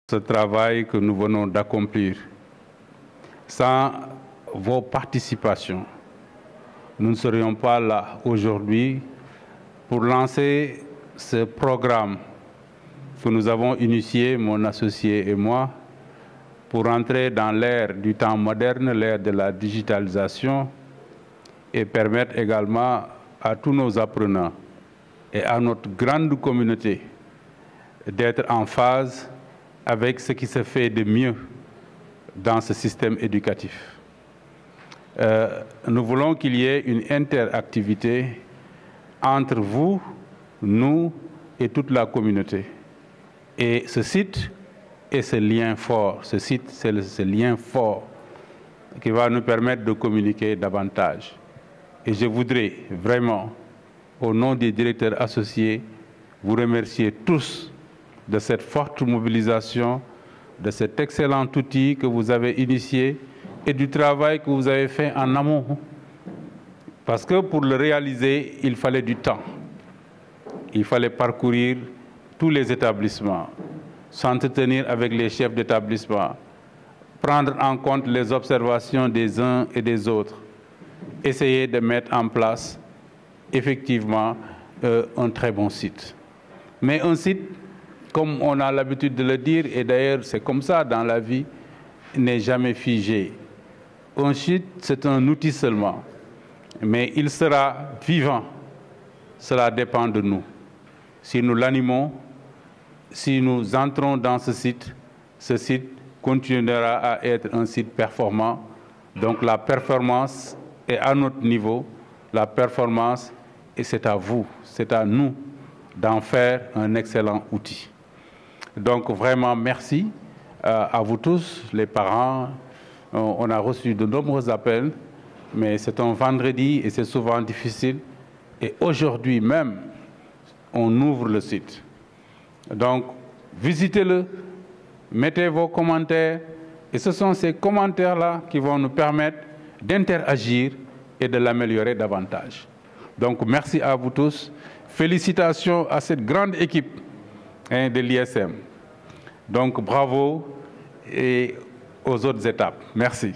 Ce travail que nous venons d'accomplir. Sans vos participations, nous ne serions pas là aujourd'hui pour lancer ce programme que nous avons initié, mon associé et moi, pour entrer dans l'ère du temps moderne, l'ère de la digitalisation, et permettre également à tous nos apprenants et à notre grande communauté d'être en phase avec ce qui se fait de mieux dans ce système éducatif. Nous voulons qu'il y ait une interactivité entre vous, nous et toute la communauté. Et ce site est ce lien fort. Ce site, c'est ce lien fort qui va nous permettre de communiquer davantage. Et je voudrais vraiment, au nom des directeurs associés, vous remercier tous de cette forte mobilisation, de cet excellent outil que vous avez initié et du travail que vous avez fait en amont. Parce que pour le réaliser, il fallait du temps. Il fallait parcourir tous les établissements, s'entretenir avec les chefs d'établissement, prendre en compte les observations des uns et des autres, essayer de mettre en place effectivement un très bon site. Mais un site, comme on a l'habitude de le dire, et d'ailleurs c'est comme ça dans la vie, n'est jamais figé. Un site, c'est un outil seulement, mais il sera vivant. Cela dépend de nous. Si nous l'animons, si nous entrons dans ce site continuera à être un site performant. Donc la performance est à notre niveau, la performance, et c'est à vous, c'est à nous d'en faire un excellent outil. Donc vraiment merci à vous tous, les parents. On a reçu de nombreux appels, mais c'est un vendredi et c'est souvent difficile. Et aujourd'hui même, on ouvre le site. Donc visitez-le, mettez vos commentaires, et ce sont ces commentaires-là qui vont nous permettre d'interagir et de l'améliorer davantage. Donc merci à vous tous. Félicitations à cette grande équipe de l'ISM. Donc bravo et aux autres étapes. Merci.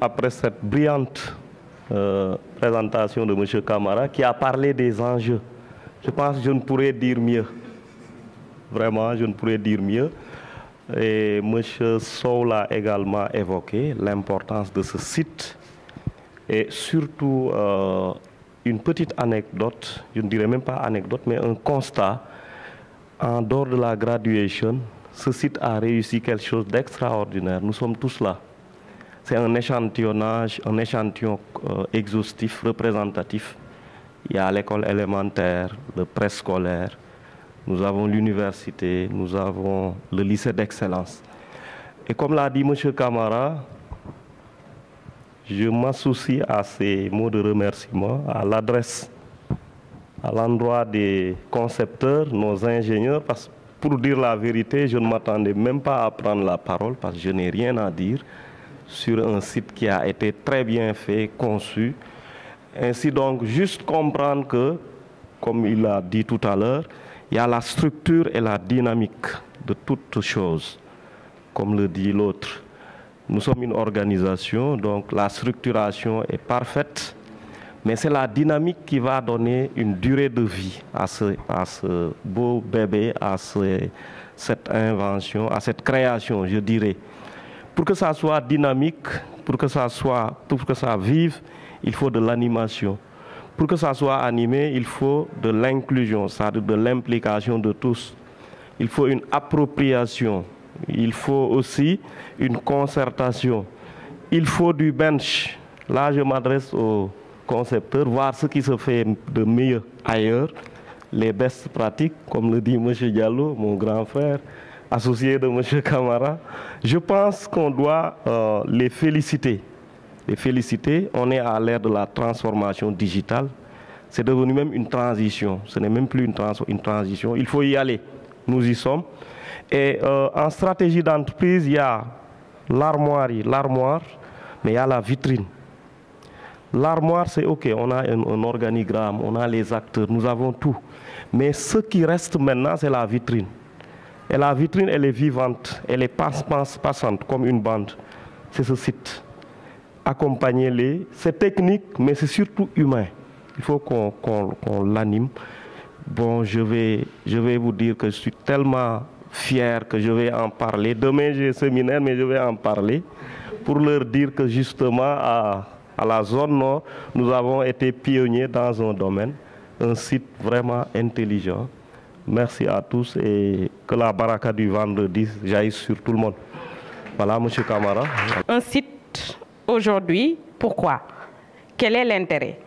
Après cette brillante présentation de M. Camara qui a parlé des enjeux, je pense que je ne pourrais dire mieux. Vraiment, je ne pourrais dire mieux. Et M. Sow l'a également évoqué, l'importance de ce site et surtout une petite anecdote, je ne dirais même pas anecdote, mais un constat. En dehors de la graduation, ce site a réussi quelque chose d'extraordinaire. Nous sommes tous là. C'est un échantillonnage, un échantillon exhaustif, représentatif. Il y a l'école élémentaire, le préscolaire, nous avons l'université, nous avons le lycée d'excellence. Et comme l'a dit M. Camara, je m'associe à ces mots de remerciement, à l'adresse, à l'endroit des concepteurs, nos ingénieurs, parce que pour dire la vérité, je ne m'attendais même pas à prendre la parole, parce que je n'ai rien à dire sur un site qui a été très bien fait, conçu. Ainsi donc, juste comprendre que, comme il l'a dit tout à l'heure, il y a la structure et la dynamique de toute chose, comme le dit l'autre. Nous sommes une organisation, donc la structuration est parfaite, mais c'est la dynamique qui va donner une durée de vie à ce beau bébé, à cette invention, à cette création, je dirais. Pour que ça soit dynamique, pour que ça vive, il faut de l'animation. Pour que ça soit animé, il faut de l'inclusion, c'est-à-dire de l'implication de tous. Il faut une appropriation. Il faut aussi une concertation. Il faut du bench. Là, je m'adresse aux concepteurs, voir ce qui se fait de mieux ailleurs, les best pratiques, comme le dit M. Diallo, mon grand frère, associé de M. Camara. Je pense qu'on doit les féliciter. On est à l'ère de la transformation digitale. C'est devenu même une transition. Ce n'est même plus une transition. Il faut y aller. Nous y sommes. Et en stratégie d'entreprise, il y a l'armoire, mais il y a la vitrine. L'armoire, c'est OK, on a un organigramme, on a les acteurs, nous avons tout. Mais ce qui reste maintenant, c'est la vitrine. Et la vitrine, elle est vivante, elle est passante comme une bande. C'est ce site. Accompagnez-les. C'est technique, mais c'est surtout humain. Il faut qu'on l'anime. Bon, je vais vous dire que je suis tellement fier que je vais en parler. Demain, j'ai un séminaire, mais je vais en parler pour leur dire que justement, à la zone nord, nous avons été pionniers dans un domaine, un site vraiment intelligent. Merci à tous et que la baraka du vendredi jaillisse sur tout le monde. Voilà, M. Camara. Un site aujourd'hui, pourquoi? Quel est l'intérêt?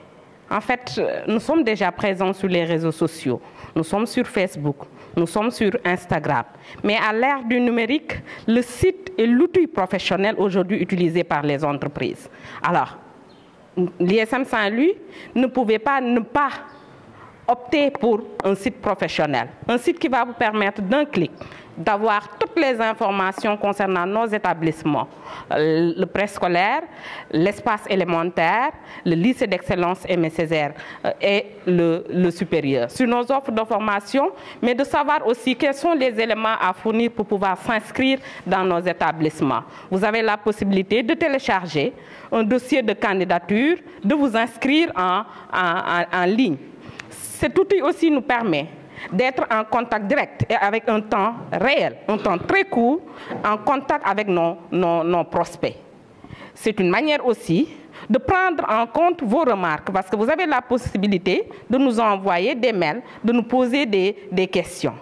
En fait, nous sommes déjà présents sur les réseaux sociaux. Nous sommes sur Facebook, nous sommes sur Instagram. Mais à l'ère du numérique, le site est l'outil professionnel aujourd'hui utilisé par les entreprises. Alors, l'ISM Saint-Louis ne pouvait pas ne pas opter pour un site professionnel. Un site qui va vous permettre d'un clic d'avoir toutes les informations concernant nos établissements, le préscolaire, l'espace élémentaire, le lycée d'excellence Aimé Césaire et le supérieur. Sur nos offres de formation, mais de savoir aussi quels sont les éléments à fournir pour pouvoir s'inscrire dans nos établissements. Vous avez la possibilité de télécharger un dossier de candidature, de vous inscrire en ligne. Cet outil aussi nous permet d'être en contact direct et avec un temps réel, un temps très court, en contact avec nos prospects. C'est une manière aussi de prendre en compte vos remarques, parce que vous avez la possibilité de nous envoyer des mails, de nous poser des questions.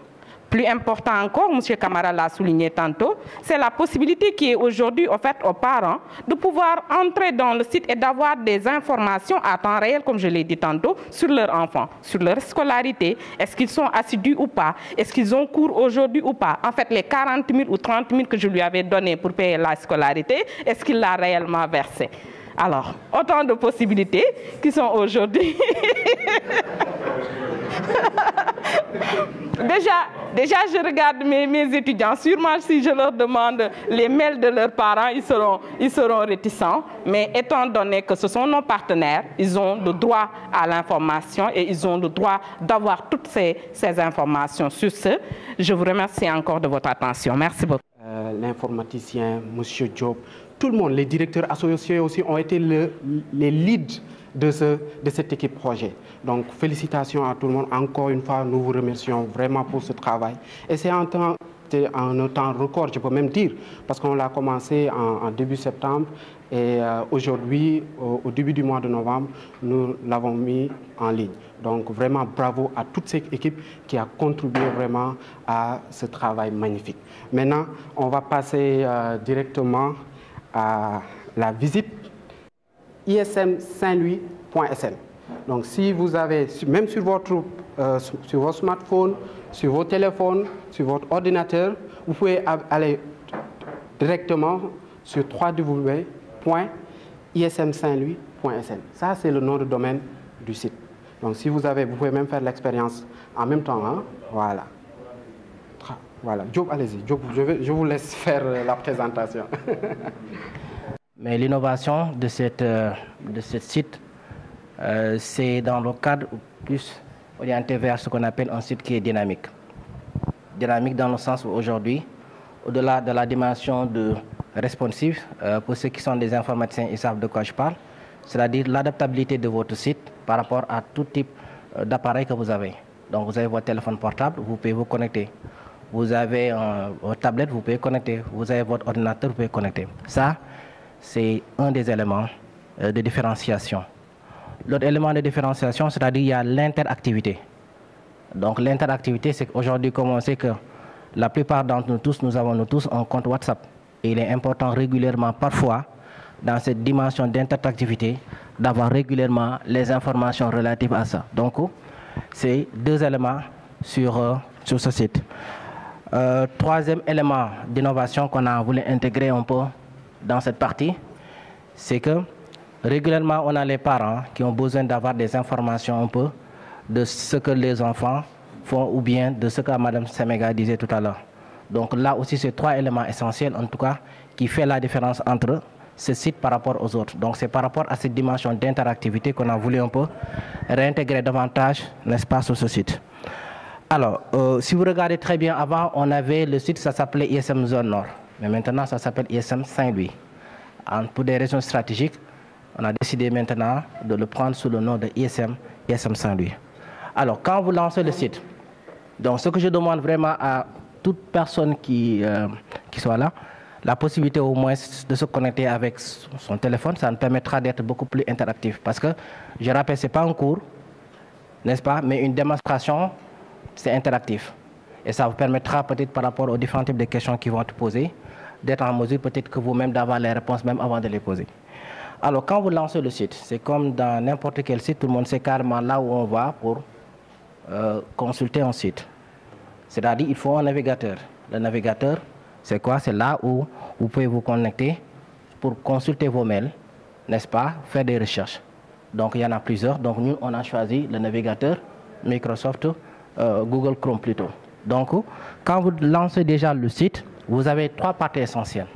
Plus important encore, M. Camara l'a souligné tantôt, c'est la possibilité qui est aujourd'hui offerte aux parents de pouvoir entrer dans le site et d'avoir des informations à temps réel, comme je l'ai dit tantôt, sur leurs enfants, sur leur scolarité. Est-ce qu'ils sont assidus ou pas? Est-ce qu'ils ont cours aujourd'hui ou pas? En fait, les 40 000 ou 30 000 que je lui avais donnés pour payer la scolarité, est-ce qu'il l'a réellement versé? Alors, autant de possibilités qui sont aujourd'hui... Déjà, je regarde mes étudiants. Sûrement, si je leur demande les mails de leurs parents, ils seront réticents. Mais étant donné que ce sont nos partenaires, ils ont le droit à l'information et ils ont le droit d'avoir toutes ces informations. Sur ce, je vous remercie encore de votre attention. Merci beaucoup. L'informaticien, M. Diop, tout le monde, les directeurs associés aussi ont été les leads de cette équipe projet. Donc, félicitations à tout le monde. Encore une fois, nous vous remercions vraiment pour ce travail. Et c'est en un temps record, je peux même dire, parce qu'on l'a commencé en début septembre et aujourd'hui, au début du mois de novembre, nous l'avons mis en ligne. Donc, vraiment bravo à toute cette équipe qui a contribué vraiment à ce travail magnifique. Maintenant, on va passer directement à la visite ismsaintlouis.sn. Donc, si vous avez, même sur votre smartphone, sur vos téléphones, sur votre ordinateur, vous pouvez aller directement sur www.ismsaintlouis.sn. Ça, c'est le nom de domaine du site. Donc, si vous avez, vous pouvez même faire l'expérience en même temps. Hein? Voilà. Voilà. Diop, allez-y. Diop, je vous laisse faire la présentation. Mais l'innovation de ce site, c'est dans le cadre plus orienté vers ce qu'on appelle un site qui est dynamique. Dynamique dans le sens où aujourd'hui, au-delà de la dimension de responsive, pour ceux qui sont des informaticiens, ils savent de quoi je parle, c'est-à-dire l'adaptabilité de votre site par rapport à tout type d'appareil que vous avez. Donc vous avez votre téléphone portable, vous pouvez vous connecter. Vous avez votre tablette, vous pouvez connecter. Vous avez votre ordinateur, vous pouvez connecter. Ça, c'est un des éléments de différenciation. L'autre élément de différenciation, c'est-à-dire il y a l'interactivité. Donc l'interactivité, c'est qu'aujourd'hui, comme on sait que la plupart d'entre nous tous, nous avons tous un compte WhatsApp. Et il est important régulièrement, parfois, dans cette dimension d'interactivité, d'avoir régulièrement les informations relatives à ça. Donc, c'est deux éléments sur ce site. Troisième élément d'innovation qu'on a voulu intégrer un peu dans cette partie, c'est que régulièrement, on a les parents qui ont besoin d'avoir des informations un peu de ce que les enfants font ou bien de ce que Mme Semega disait tout à l'heure. Donc là aussi, c'est trois éléments essentiels, en tout cas, qui fait la différence entre ce site par rapport aux autres. Donc c'est par rapport à cette dimension d'interactivité qu'on a voulu un peu réintégrer davantage, n'est-ce pas, sur ce site. Alors, si vous regardez très bien, avant, on avait le site, ça s'appelait ISM Zone Nord. Mais maintenant, ça s'appelle ISM Saint-Louis. Pour des raisons stratégiques, on a décidé maintenant de le prendre sous le nom de ISM Saint-Louis. Alors, quand vous lancez le site, donc ce que je demande vraiment à toute personne qui soit là, la possibilité au moins de se connecter avec son téléphone, ça nous permettra d'être beaucoup plus interactif. Parce que, je rappelle, ce n'est pas un cours, n'est-ce pas, mais une démonstration, c'est interactif. Et ça vous permettra peut-être par rapport aux différents types de questions qui vont être posées, d'être en mesure peut-être que vous-même d'avoir les réponses même avant de les poser. Alors quand vous lancez le site, c'est comme dans n'importe quel site, tout le monde sait carrément là où on va pour consulter un site. C'est-à-dire il faut un navigateur. Le navigateur, c'est quoi? C'est là où vous pouvez vous connecter pour consulter vos mails, n'est-ce pas, faire des recherches. Donc il y en a plusieurs. Donc nous, on a choisi le navigateur Microsoft Google Chrome plutôt. Donc quand vous lancez déjà le site, vous avez 3 parties essentielles.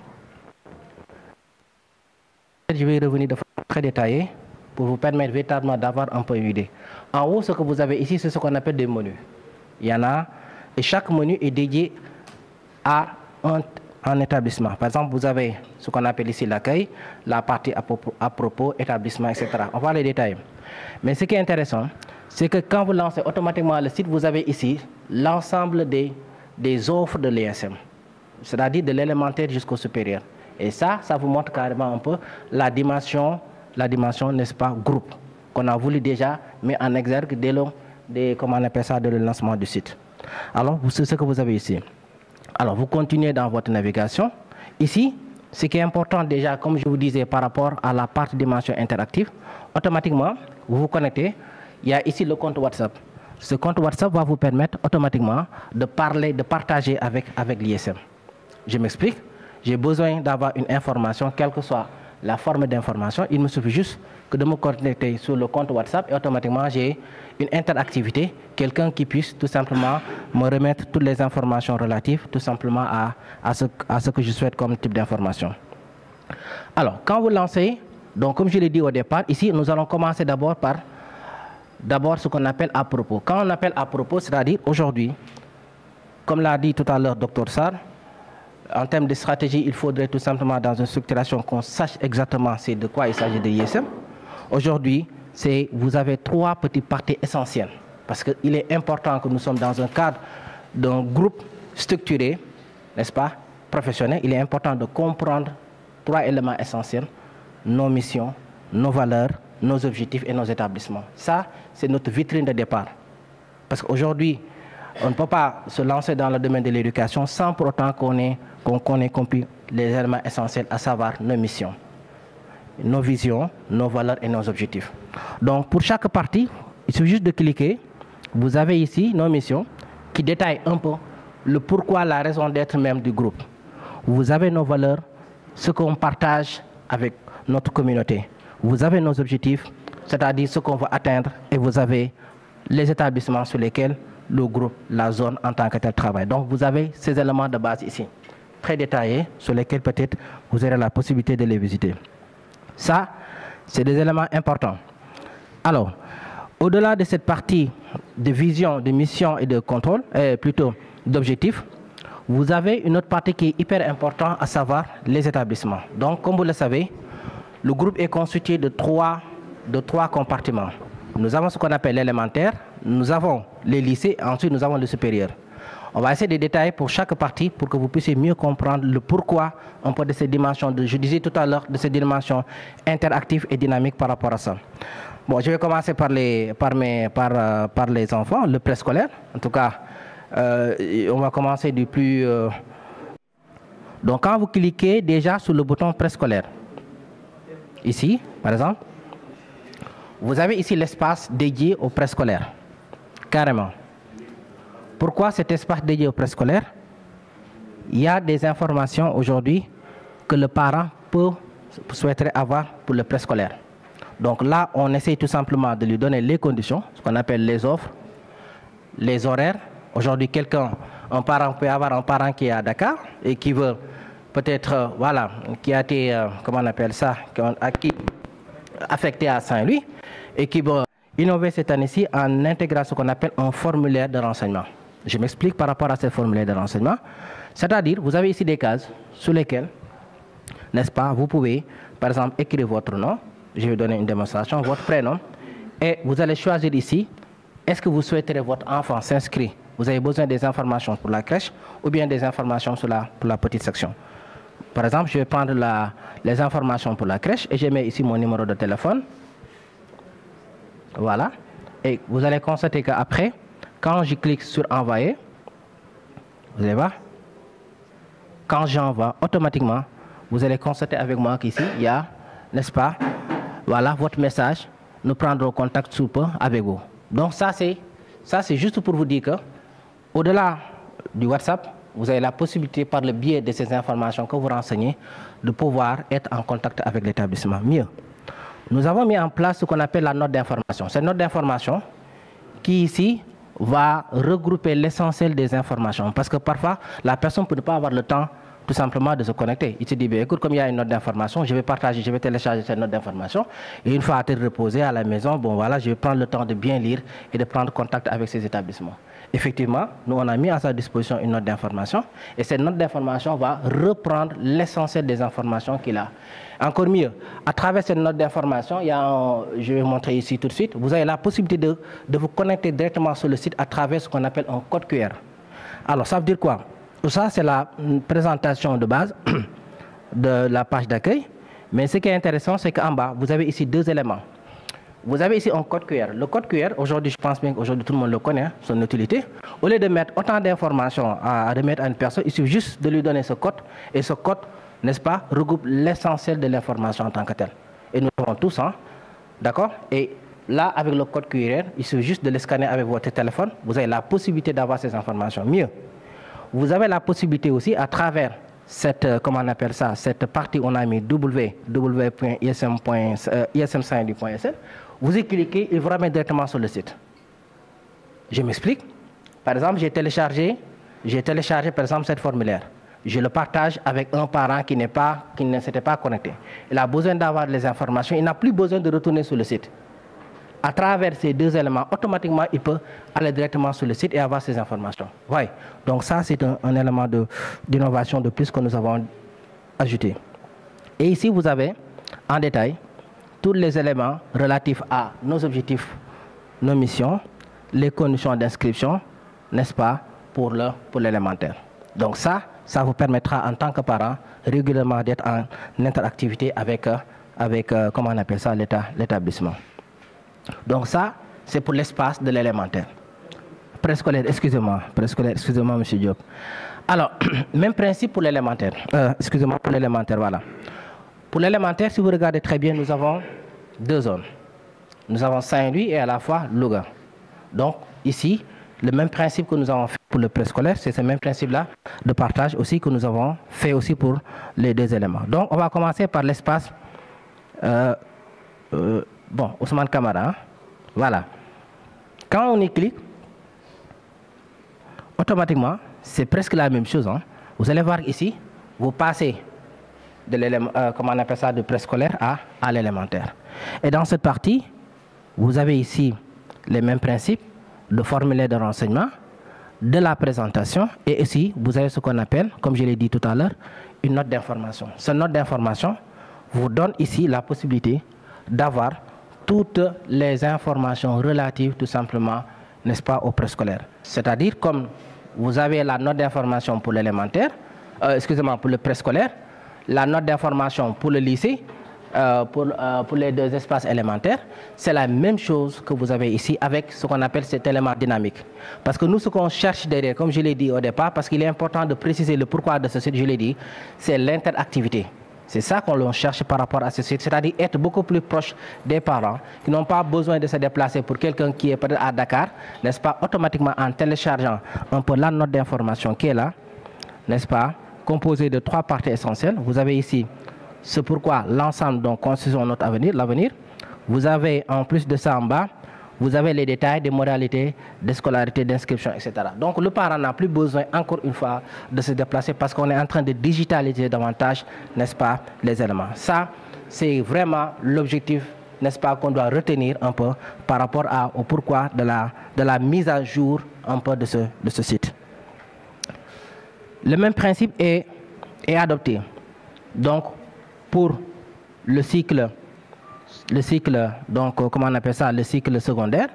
Je vais revenir de façon très détaillée pour vous permettre véritablement d'avoir un peu une idée. En haut, ce que vous avez ici, c'est ce qu'on appelle des menus. Il y en a, et chaque menu est dédié à un établissement. Par exemple, vous avez ce qu'on appelle ici l'accueil, la partie à propos, établissement, etc. On va les détailler. Mais ce qui est intéressant, c'est que quand vous lancez automatiquement le site, vous avez ici l'ensemble des offres de l'ISM, c'est-à-dire de l'élémentaire jusqu'au supérieur. Et ça vous montre carrément un peu la dimension, n'est-ce pas, groupe, qu'on a voulu déjà mettre en exergue dès comment on appelle ça, dès le lancement du site. Alors, c'est ce que vous avez ici. Alors, vous continuez dans votre navigation. Ici, ce qui est important déjà, comme je vous disais, par rapport à la partie dimension interactive, automatiquement, vous vous connectez. Il y a ici le compte WhatsApp. Ce compte WhatsApp va vous permettre automatiquement de partager avec l'ISM. Je m'explique. J'ai besoin d'avoir une information, quelle que soit la forme d'information. Il me suffit juste que de me connecter sur le compte WhatsApp et automatiquement j'ai une interactivité, quelqu'un qui puisse tout simplement me remettre toutes les informations relatives tout simplement à ce que je souhaite comme type d'information. Alors, quand vous lancez, donc comme je l'ai dit au départ, ici nous allons commencer d'abord par ce qu'on appelle à propos. Quand on appelle à propos, c'est-à-dire aujourd'hui, comme l'a dit tout à l'heure Dr Sarr, en termes de stratégie, il faudrait tout simplement dans une structuration qu'on sache exactement c'est de quoi il s'agit de l'ISM. Aujourd'hui, vous avez 3 petites parties essentielles. Parce qu'il est important que nous sommes dans un cadre d'un groupe structuré, n'est-ce pas, professionnel. Il est important de comprendre 3 éléments essentiels: nos missions, nos valeurs, nos objectifs et nos établissements. Ça, c'est notre vitrine de départ. Parce qu'aujourd'hui, on ne peut pas se lancer dans le domaine de l'éducation sans pour autant qu'on ait compris les éléments essentiels, à savoir nos missions, nos visions, nos valeurs et nos objectifs. Donc pour chaque partie, il suffit juste de cliquer. Vous avez ici nos missions qui détaillent un peu le pourquoi, la raison d'être même du groupe. Vous avez nos valeurs, ce qu'on partage avec notre communauté. Vous avez nos objectifs, c'est-à-dire ce qu'on veut atteindre, et vous avez les établissements sur lesquels le groupe, la zone en tant que tel travail. Donc vous avez ces éléments de base ici, très détaillés, sur lesquels peut-être vous aurez la possibilité de les visiter. Ça, c'est des éléments importants. Alors, au-delà de cette partie de vision, de mission et de contrôle, plutôt d'objectifs, vous avez une autre partie qui est hyper importante, à savoir les établissements. Donc, comme vous le savez, le groupe est constitué de trois compartiments. Nous avons ce qu'on appelle l'élémentaire, nous avons les lycées, ensuite nous avons le supérieur. On va essayer de détailler pour chaque partie pour que vous puissiez mieux comprendre le pourquoi un peu de ces dimensions, je disais tout à l'heure, de ces dimensions interactives et dynamiques par rapport à ça. Bon, je vais commencer par les enfants, le préscolaire. En tout cas, on va commencer du plus... Donc quand vous cliquez déjà sur le bouton préscolaire, ici, par exemple, vous avez ici l'espace dédié au préscolaire, carrément. Pourquoi cet espace dédié au préscolaire? Il y a des informations aujourd'hui que le parent souhaiterait avoir pour le préscolaire. Donc là, on essaie tout simplement de lui donner les conditions, ce qu'on appelle les offres, les horaires. Aujourd'hui, un parent peut avoir un parent qui est à Dakar et qui veut peut-être, qui a été, comment on appelle ça, affecté à Saint-Louis et qui veut innover cette année-ci en intégrant ce qu'on appelle un formulaire de renseignement. Je m'explique par rapport à ces formulaires de renseignement. C'est-à-dire, vous avez ici des cases sur lesquelles, n'est-ce pas, vous pouvez, par exemple, écrire votre nom. Je vais donner une démonstration, votre prénom. Et vous allez choisir ici, est-ce que vous souhaiterez votre enfant s'inscrire? Vous avez besoin des informations pour la crèche ou bien des informations pour la petite section. Par exemple, je vais prendre les informations pour la crèche et je mets ici mon numéro de téléphone. Voilà. Et vous allez constater qu'après, quand je clique sur envoyer, vous allez voir, quand j'envoie, automatiquement, vous allez constater avec moi qu'ici, il y a, n'est-ce pas, voilà, votre message, nous prendrons contact sous peu avec vous. Donc ça c'est juste pour vous dire que, au-delà du WhatsApp, vous avez la possibilité, par le biais de ces informations que vous renseignez, de pouvoir être en contact avec l'établissement. Mieux, nous avons mis en place ce qu'on appelle la note d'information. Cette note d'information qui ici va regrouper l'essentiel des informations. Parce que parfois, la personne ne peut pas avoir le temps tout simplement de se connecter. Il se dit, bien, écoute, comme il y a une note d'information, je vais partager, je vais télécharger cette note d'information. Et une fois à être reposé à la maison, bon voilà, je vais prendre le temps de bien lire et de prendre contact avec ces établissements. Effectivement, nous on a mis à sa disposition une note d'information et cette note d'information va reprendre l'essentiel des informations qu'il a. Encore mieux, à travers cette note d'information, je vais montrer ici tout de suite, vous avez la possibilité de vous connecter directement sur le site à travers ce qu'on appelle un code QR. Alors ça veut dire quoi? Ça c'est la présentation de base de la page d'accueil, mais ce qui est intéressant c'est qu'en bas, vous avez ici deux éléments. Vous avez ici un code QR. Le code QR, aujourd'hui, je pense bien qu'aujourd'hui tout le monde le connaît, hein, son utilité. Au lieu de mettre autant d'informations à remettre à une personne, il suffit juste de lui donner ce code. Et ce code, n'est-ce pas, regroupe l'essentiel de l'information en tant que tel. Et nous avons tous, hein, d'accord? Et là, avec le code QR, il suffit juste de le scanner avec votre téléphone. Vous avez la possibilité d'avoir ces informations. Mieux, vous avez la possibilité aussi, à travers cette, comment on appelle ça, cette partie, on a mis www.ism-saint-louis.sn. Vous y cliquez, il vous ramène directement sur le site. Je m'explique. Par exemple, j'ai téléchargé par exemple cette formulaire. Je le partage avec un parent qui ne s'était pas connecté. Il a besoin d'avoir les informations, il n'a plus besoin de retourner sur le site. À travers ces deux éléments, automatiquement, il peut aller directement sur le site et avoir ces informations. Ouais. Donc ça, c'est un élément d'innovation de plus que nous avons ajouté. Et ici, vous avez en détail tous les éléments relatifs à nos objectifs, nos missions, les conditions d'inscription, n'est-ce pas, pour l'élémentaire. Donc ça vous permettra en tant que parent régulièrement d'être en interactivité avec comment on appelle ça, l'établissement. Donc ça, c'est pour l'espace de l'élémentaire. Préscolaire, excusez-moi, monsieur Diop. Alors, même principe pour l'élémentaire. Excusez-moi, pour l'élémentaire, voilà. Pour l'élémentaire, si vous regardez très bien, nous avons deux zones. Nous avons Saint-Louis et à la fois Louga. Donc, ici, le même principe que nous avons fait pour le préscolaire, c'est ce même principe-là de partage aussi que nous avons fait aussi pour les deux éléments. Donc, on va commencer par l'espace, Ousmane Camara, hein? Voilà. Quand on y clique, automatiquement, c'est presque la même chose. Hein? Vous allez voir ici, vous passez de comment on appelle ça, de préscolaire à l'élémentaire. Et dans cette partie, vous avez ici les mêmes principes de formulaire de renseignement, de la présentation, et ici, vous avez ce qu'on appelle, comme je l'ai dit tout à l'heure, une note d'information. Cette note d'information vous donne ici la possibilité d'avoir toutes les informations relatives tout simplement, n'est-ce pas, au préscolaire. C'est-à-dire, comme vous avez la note d'information pour l'élémentaire, pour le préscolaire, la note d'information pour le lycée, pour les deux espaces élémentaires, c'est la même chose que vous avez ici avec ce qu'on appelle cet élément dynamique. Parce que nous, ce qu'on cherche derrière, comme je l'ai dit au départ, parce qu'il est important de préciser le pourquoi de ce site, je l'ai dit, c'est l'interactivité. C'est ça qu'on cherche par rapport à ce site, c'est-à-dire être beaucoup plus proche des parents qui n'ont pas besoin de se déplacer pour quelqu'un qui est peut-être à Dakar, n'est-ce pas, automatiquement en téléchargeant un peu la note d'information qui est là, n'est-ce pas, composée de trois parties essentielles. Vous avez ici ce pourquoi l'ensemble donc constitue notre avenir, l'avenir. Vous avez en plus de ça en bas, vous avez les détails des modalités de scolarité, d'inscription, etc. Donc le parent n'a plus besoin, encore une fois, de se déplacer parce qu'on est en train de digitaliser davantage, n'est-ce pas, les éléments. Ça, c'est vraiment l'objectif n'est-ce pas, qu'on doit retenir un peu par rapport au pourquoi de la mise à jour un peu de ce site. Le même principe est adopté. Donc, pour le cycle, donc, comment on appelle ça, le cycle secondaire,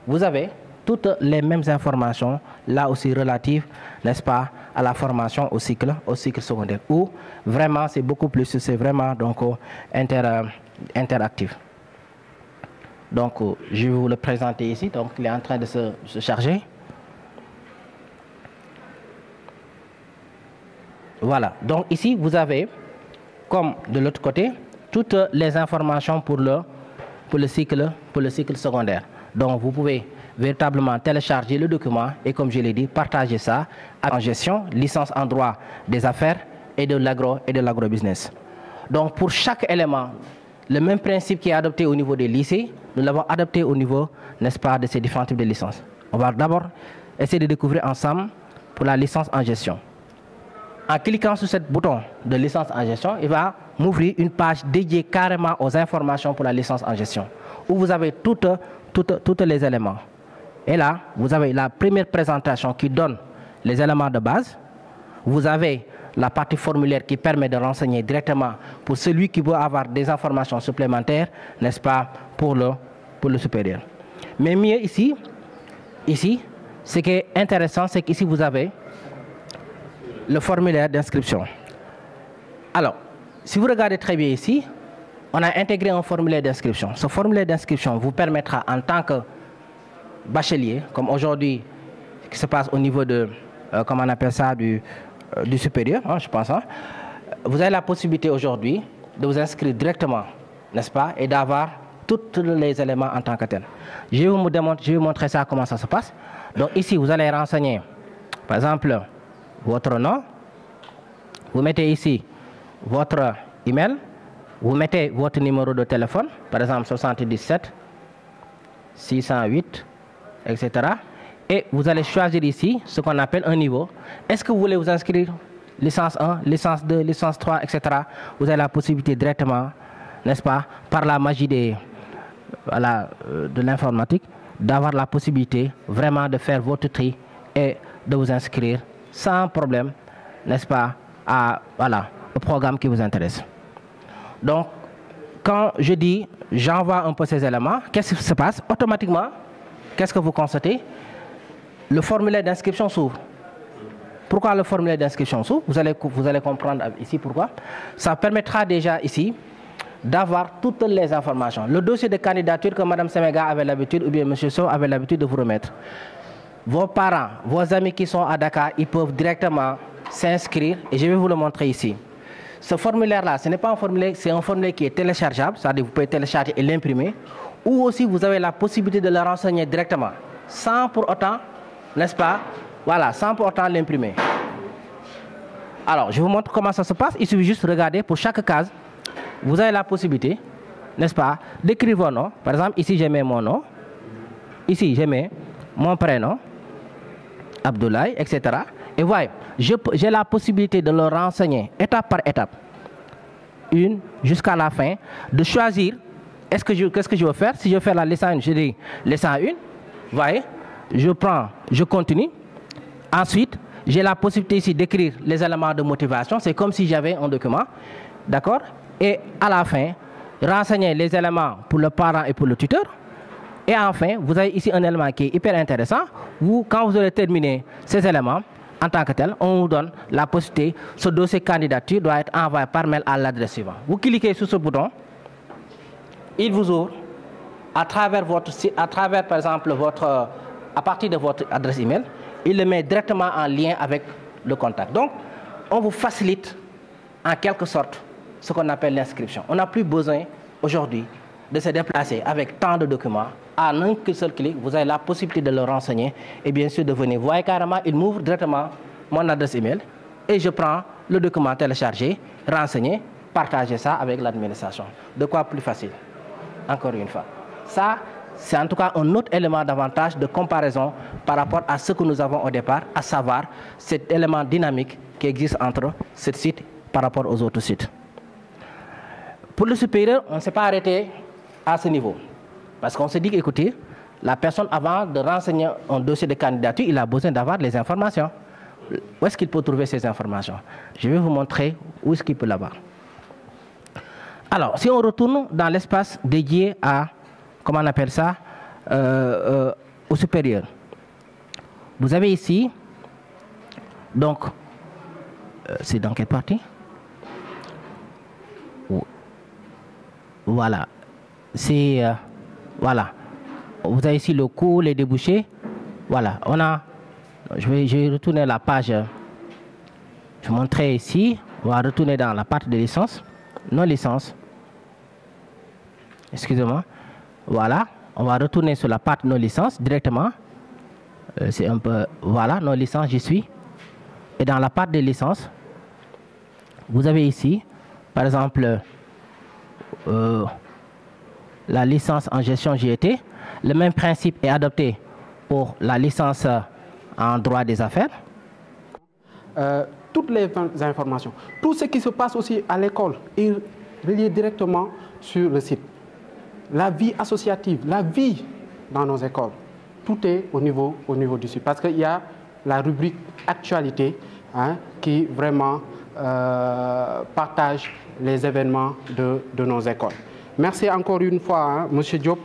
vous avez toutes les mêmes informations, là aussi relatives, n'est-ce pas, à la formation au cycle secondaire, où vraiment c'est beaucoup plus, c'est vraiment donc interactif. Donc, je vais vous le présenter ici. Donc, il est en train de se charger. Voilà. Donc, ici, vous avez, comme de l'autre côté, toutes les informations pour le cycle secondaire. Donc, vous pouvez véritablement télécharger le document et, comme je l'ai dit, partager ça en gestion, licence en droit des affaires et de l'agrobusiness. Donc, pour chaque élément, le même principe qui est adopté au niveau des lycées, nous l'avons adopté au niveau, n'est-ce pas, de ces différents types de licences. On va d'abord essayer de découvrir ensemble pour la licence en gestion. En cliquant sur ce bouton de licence en gestion, il va m'ouvrir une page dédiée carrément aux informations pour la licence en gestion, où vous avez tous les éléments. Et là, vous avez la première présentation qui donne les éléments de base. Vous avez la partie formulaire qui permet de renseigner directement pour celui qui veut avoir des informations supplémentaires, n'est-ce pas, pour le supérieur. Mais mieux ici, ce qui est intéressant, c'est qu'ici vous avez le formulaire d'inscription. Alors, si vous regardez très bien ici, on a intégré un formulaire d'inscription. Ce formulaire d'inscription vous permettra en tant que bachelier, comme aujourd'hui, ce qui se passe au niveau de, comment on appelle ça, du supérieur, hein, je pense. Hein. Vous avez la possibilité aujourd'hui de vous inscrire directement, n'est-ce pas, et d'avoir tous les éléments en tant que tel. Je vais vous montrer ça, comment ça se passe. Donc ici, vous allez renseigner, par exemple, votre nom. Vous mettez ici votre email. Vous mettez votre numéro de téléphone, par exemple 77 608, etc. Et vous allez choisir ici ce qu'on appelle un niveau. Est-ce que vous voulez vous inscrire licence 1, licence 2, licence 3, etc. Vous avez la possibilité directement, n'est-ce pas, par la magie de l'informatique, d'avoir la possibilité vraiment de faire votre tri et de vous inscrire sans problème, n'est-ce pas, au programme qui vous intéresse. Donc, quand je dis j'envoie un peu ces éléments, qu'est-ce qui se passe? Automatiquement, qu'est-ce que vous constatez? Le formulaire d'inscription s'ouvre. Pourquoi le formulaire d'inscription s'ouvre? Vous allez comprendre ici pourquoi. Ça permettra déjà ici d'avoir toutes les informations. Le dossier de candidature que Mme Semega avait l'habitude, ou bien M. Sow avait l'habitude de vous remettre. Vos parents, vos amis qui sont à Dakar, ils peuvent directement s'inscrire, et je vais vous le montrer ici. Ce formulaire-là, ce n'est pas un formulaire, c'est un formulaire qui est téléchargeable, c'est-à-dire que vous pouvez télécharger et l'imprimer, ou aussi vous avez la possibilité de le renseigner directement, sans pour autant, n'est-ce pas, voilà, sans pour autant l'imprimer. Alors, je vous montre comment ça se passe. Il suffit juste de regarder pour chaque case, vous avez la possibilité, n'est-ce pas, d'écrire vos noms. Par exemple, ici, je mets mon nom, ici, je mets mon prénom, Abdoulaye, etc. Et voyez, j'ai la possibilité de le renseigner étape par étape, jusqu'à la fin, de choisir qu'est-ce que je veux faire. Si je veux faire la licence 1, je dis licence 1, voyez, je continue. Ensuite, j'ai la possibilité ici d'écrire les éléments de motivation. C'est comme si j'avais un document, d'accord? Et à la fin, renseigner les éléments pour le parent et pour le tuteur. Et enfin, vous avez ici un élément qui est hyper intéressant. Quand vous aurez terminé ces éléments, en tant que tel, on vous donne la possibilité, ce dossier candidature doit être envoyé par mail à l'adresse suivante. Vous cliquez sur ce bouton, il vous ouvre à travers par exemple, à partir de votre adresse email, il le met directement en lien avec le contact. Donc, on vous facilite en quelque sorte ce qu'on appelle l'inscription. On n'a plus besoin aujourd'hui de se déplacer avec tant de documents. À un seul clic, vous avez la possibilité de le renseigner et bien sûr de venir. Vous voyez carrément, il m'ouvre directement mon adresse email et je prends le document téléchargé, renseigner, partager ça avec l'administration. De quoi plus facile? Encore une fois. Ça, c'est en tout cas un autre élément d'avantage de comparaison par rapport à ce que nous avons au départ, à savoir cet élément dynamique qui existe entre ce site par rapport aux autres sites. Pour le supérieur, on ne s'est pas arrêté à ce niveau. Parce qu'on se dit qu'écoutez, la personne, avant de renseigner un dossier de candidature, il a besoin d'avoir les informations. Où est-ce qu'il peut trouver ces informations? Je vais vous montrer où est-ce qu'il peut l'avoir. Alors, si on retourne dans l'espace dédié à, comment on appelle ça, au supérieur, vous avez ici, donc, c'est dans quelle partie? Voilà, c'est, voilà, vous avez ici le cours, les débouchés, voilà, on a, je vais retourner la page, je vais montrer ici, on va retourner dans la partie de licence, non licence, excusez-moi, voilà, on va retourner sur la partie non licence directement, c'est un peu, voilà, non licence, j'y suis, et dans la partie de licence, vous avez ici, par exemple, la licence en gestion GET. Le même principe est adopté pour la licence en droit des affaires. Toutes les informations, tout ce qui se passe aussi à l'école est relié directement sur le site. La vie associative, la vie dans nos écoles, tout est au niveau du site. Parce qu'il y a la rubrique actualité qui vraiment partage les événements de nos écoles. Merci encore une fois, Monsieur Diop,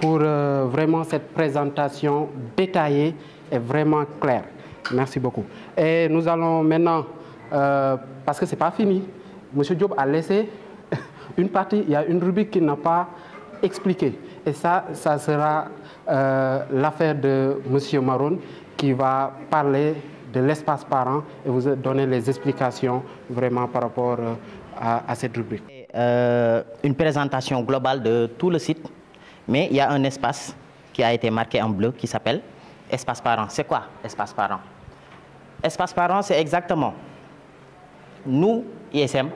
pour vraiment cette présentation détaillée et vraiment claire. Merci beaucoup. Et nous allons maintenant, parce que ce n'est pas fini, Monsieur Diop a laissé une partie, il y a une rubrique qu'il n'a pas expliquée. Et ça sera l'affaire de Monsieur Maroun qui va parler de l'espace parent et vous donner les explications vraiment par rapport à cette rubrique. Une présentation globale de tout le site, mais il y a un espace qui a été marqué en bleu qui s'appelle espace parent. C'est quoi espace parent? Espace parent, c'est exactement, nous, ISM,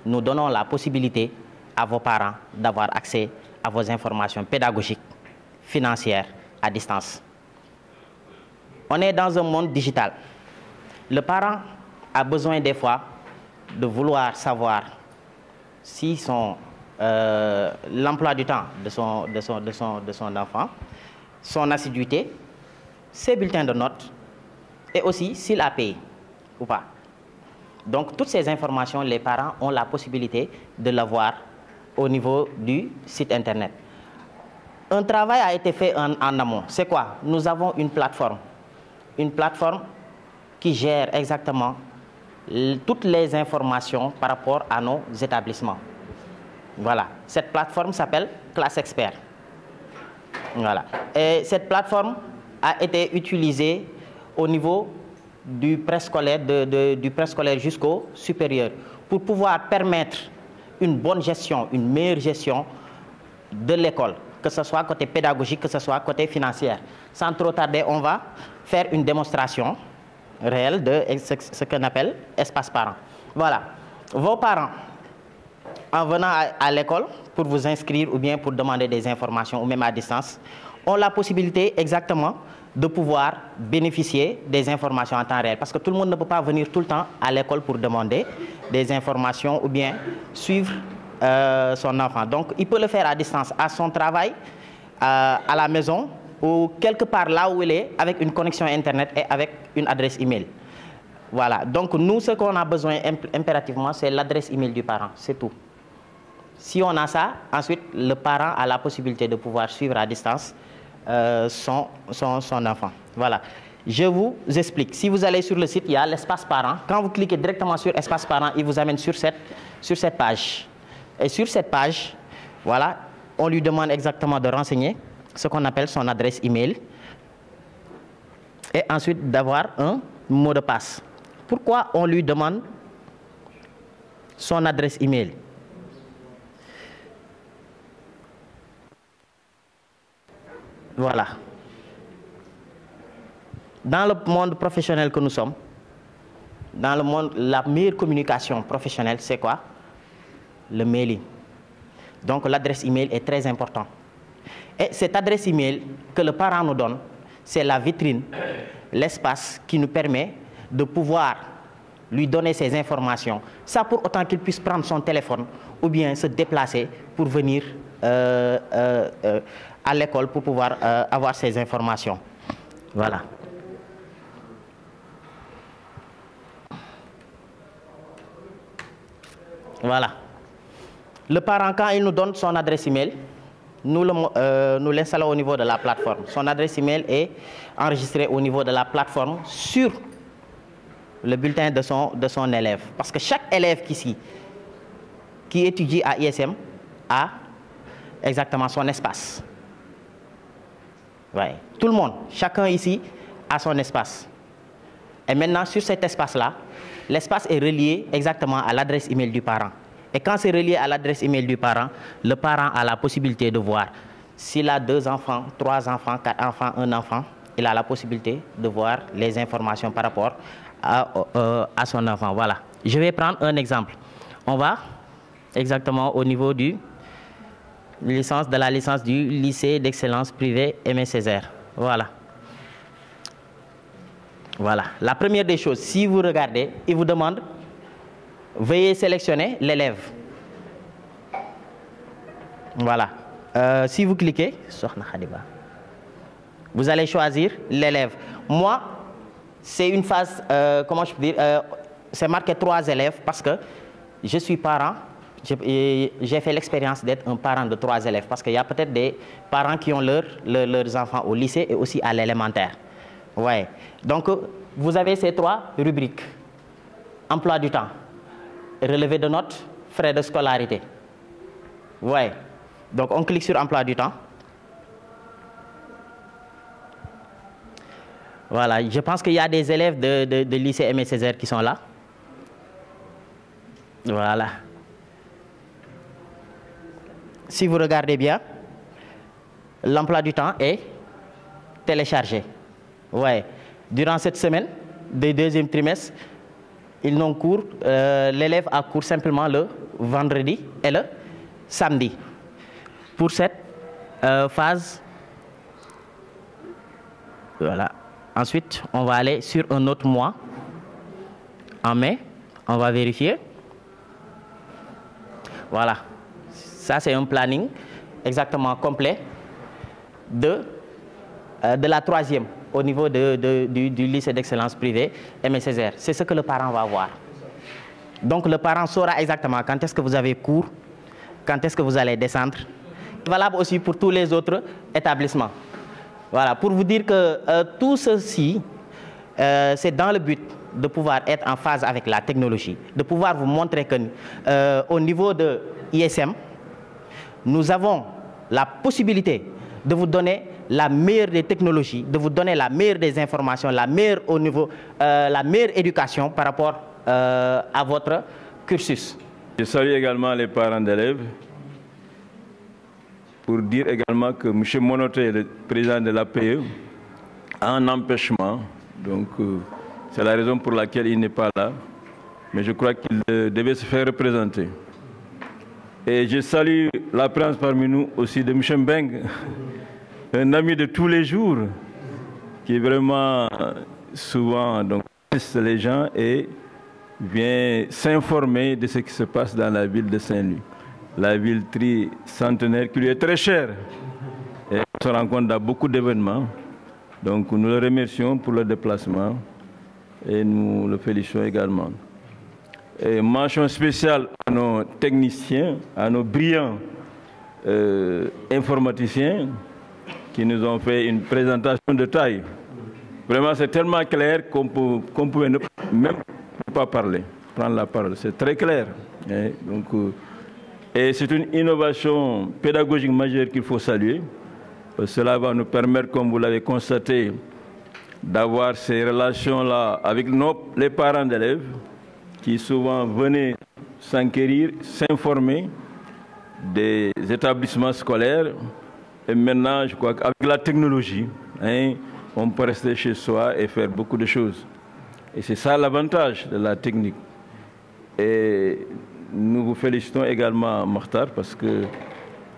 nous donnons la possibilité à vos parents d'avoir accès à vos informations pédagogiques, financières, à distance. On est dans un monde digital. Le parent a besoin des fois de vouloir savoir si l'emploi du temps de son enfant, son assiduité, ses bulletins de notes et aussi s'il a payé ou pas. Donc toutes ces informations, les parents ont la possibilité de l'avoir au niveau du site internet. Un travail a été fait en amont. C'est quoi? Nous avons une plateforme qui gère exactement toutes les informations par rapport à nos établissements. Voilà, cette plateforme s'appelle Classe Expert. Voilà, et cette plateforme a été utilisée au niveau du préscolaire, du préscolaire jusqu'au supérieur, pour pouvoir permettre une bonne gestion, une meilleure gestion de l'école, que ce soit côté pédagogique, que ce soit côté financier. Sans trop tarder, on va faire une démonstration réelle de ce qu'on appelle espace parent. Voilà, vos parents, en venant à l'école pour vous inscrire ou bien pour demander des informations ou même à distance, ont la possibilité exactement de pouvoir bénéficier des informations en temps réel. Parce que tout le monde ne peut pas venir tout le temps à l'école pour demander des informations ou bien suivre son enfant. Donc, il peut le faire à distance, à son travail, à la maison ou quelque part là où il est, avec une connexion Internet et avec une adresse email. Voilà. Donc, nous, ce qu'on a besoin impérativement, c'est l'adresse email du parent. C'est tout. Si on a ça, ensuite, le parent a la possibilité de pouvoir suivre à distance son enfant. Voilà. Je vous explique. Si vous allez sur le site, il y a l'espace parent. Quand vous cliquez directement sur espace parent, il vous amène sur cette page. Et sur cette page, voilà, on lui demande exactement de renseigner ce qu'on appelle son adresse email et ensuite d'avoir un mot de passe. Pourquoi on lui demande son adresse email? Voilà. Dans le monde professionnel que nous sommes, dans le monde, la meilleure communication professionnelle, c'est quoi? Le mailing. Donc l'adresse email est très importante. Et cette adresse email que le parent nous donne, c'est la vitrine, l'espace qui nous permet de pouvoir lui donner ces informations. Ça pour autant qu'il puisse prendre son téléphone ou bien se déplacer pour venir à l'école pour pouvoir avoir ces informations. Voilà. Voilà. Le parent, quand il nous donne son adresse email, nous l'installons au niveau de la plateforme. Son adresse email est enregistrée au niveau de la plateforme sur le bulletin de son élève. Parce que chaque élève qui étudie à ISM a exactement son espace. Ouais. Tout le monde, chacun ici a son espace. Et maintenant, sur cet espace-là, l'espace est relié exactement à l'adresse email du parent. Et quand c'est relié à l'adresse email du parent, le parent a la possibilité de voir s'il a 2 enfants, 3 enfants, 4 enfants, 1 enfant, il a la possibilité de voir les informations par rapport à son enfant. Voilà. Je vais prendre un exemple. On va exactement au niveau de la licence du lycée d'excellence privé Aimé Césaire. Voilà. Voilà. La première des choses, si vous regardez, il vous demande, veuillez sélectionner l'élève. Voilà. Si vous cliquez, vous allez choisir l'élève. Moi, c'est une phase, comment je peux dire, c'est marqué 3 élèves parce que je suis parent. J'ai fait l'expérience d'être un parent de 3 élèves parce qu'il y a peut-être des parents qui ont leurs enfants au lycée et aussi à l'élémentaire. Ouais. Donc, vous avez ces 3 rubriques. Emploi du temps, relevé de notes, frais de scolarité. Ouais. Donc, on clique sur emploi du temps. Voilà. Je pense qu'il y a des élèves de lycée Aimé Césaire qui sont là. Voilà. Si vous regardez bien, l'emploi du temps est téléchargé. Ouais. Durant cette semaine du 2e trimestre, ils n'ont cours, l'élève a cours simplement le vendredi et le samedi. Pour cette phase, voilà. Ensuite, on va aller sur un autre mois. En mai, on va vérifier. Voilà. Ça, c'est un planning exactement complet de la 3e au niveau du lycée d'excellence privé Aimé Césaire. C'est ce que le parent va voir. Donc, le parent saura exactement quand est-ce que vous avez cours, quand est-ce que vous allez descendre. Valable aussi pour tous les autres établissements. Voilà, pour vous dire que tout ceci, c'est dans le but de pouvoir être en phase avec la technologie, de pouvoir vous montrer que au niveau de ISM, nous avons la possibilité de vous donner la meilleure des technologies, de vous donner la meilleure des informations, la meilleure éducation par rapport à votre cursus. Je salue également les parents d'élèves pour dire également que M. Monoté, le président de l'APE, a un empêchement. Donc, c'est la raison pour laquelle il n'est pas là. Mais je crois qu'il devait se faire représenter. Et je salue la présence parmi nous aussi de M. Mbeng, un ami de tous les jours, qui est vraiment souvent assiste les gens et vient s'informer de ce qui se passe dans la ville de Saint-Louis. La ville tricentenaire qui lui est très chère. Et on se rend compte dans beaucoup d'événements. Donc nous le remercions pour le déplacement et nous le félicitons également. Et mention spéciale à nos techniciens, à nos brillants informaticiens qui nous ont fait une présentation de taille. Vraiment, c'est tellement clair qu'on pouvait même pas parler, prendre la parole. C'est très clair. Et c'est une innovation pédagogique majeure qu'il faut saluer. Cela va nous permettre, comme vous l'avez constaté, d'avoir ces relations-là avec les parents d'élèves qui souvent venaient s'enquérir, s'informer des établissements scolaires. Et maintenant, je crois qu'avec la technologie, on peut rester chez soi et faire beaucoup de choses. Et c'est ça l'avantage de la technique. Et nous vous félicitons également, Mokhtar, parce que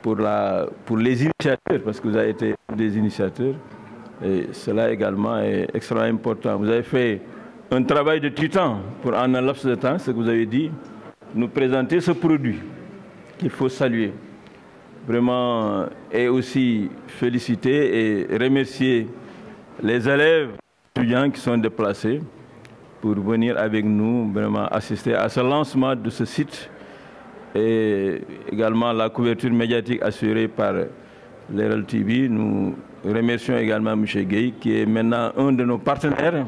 pour les initiateurs, parce que vous avez été des initiateurs, et cela également est extrêmement important. Vous avez fait un travail de titan pour, en un laps de temps, ce que vous avez dit, nous présenter ce produit qu'il faut saluer. vraiment et aussi féliciter et remercier les élèves étudiants qui sont déplacés pour venir avec nous vraiment assister à ce lancement de ce site et également la couverture médiatique assurée par l'Herald TV. Nous remercions également M. Gueye qui est maintenant un de nos partenaires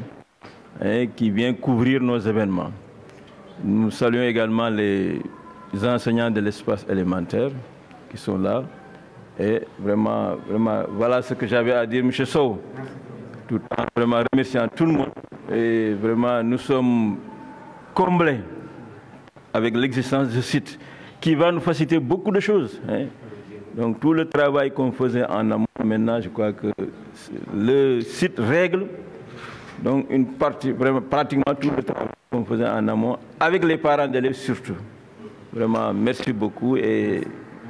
et qui vient couvrir nos événements. Nous saluons également les enseignants de l'espace élémentaire qui sont là. Et vraiment, voilà ce que j'avais à dire, M. Sow, tout en vraiment remerciant tout le monde. Et vraiment, nous sommes comblés avec l'existence de ce site qui va nous faciliter beaucoup de choses. Donc tout le travail qu'on faisait en amont, maintenant, je crois que le site règle donc une partie, vraiment, pratiquement tout le travail qu'on faisait en amont, avec les parents d'élèves surtout. Vraiment, merci beaucoup et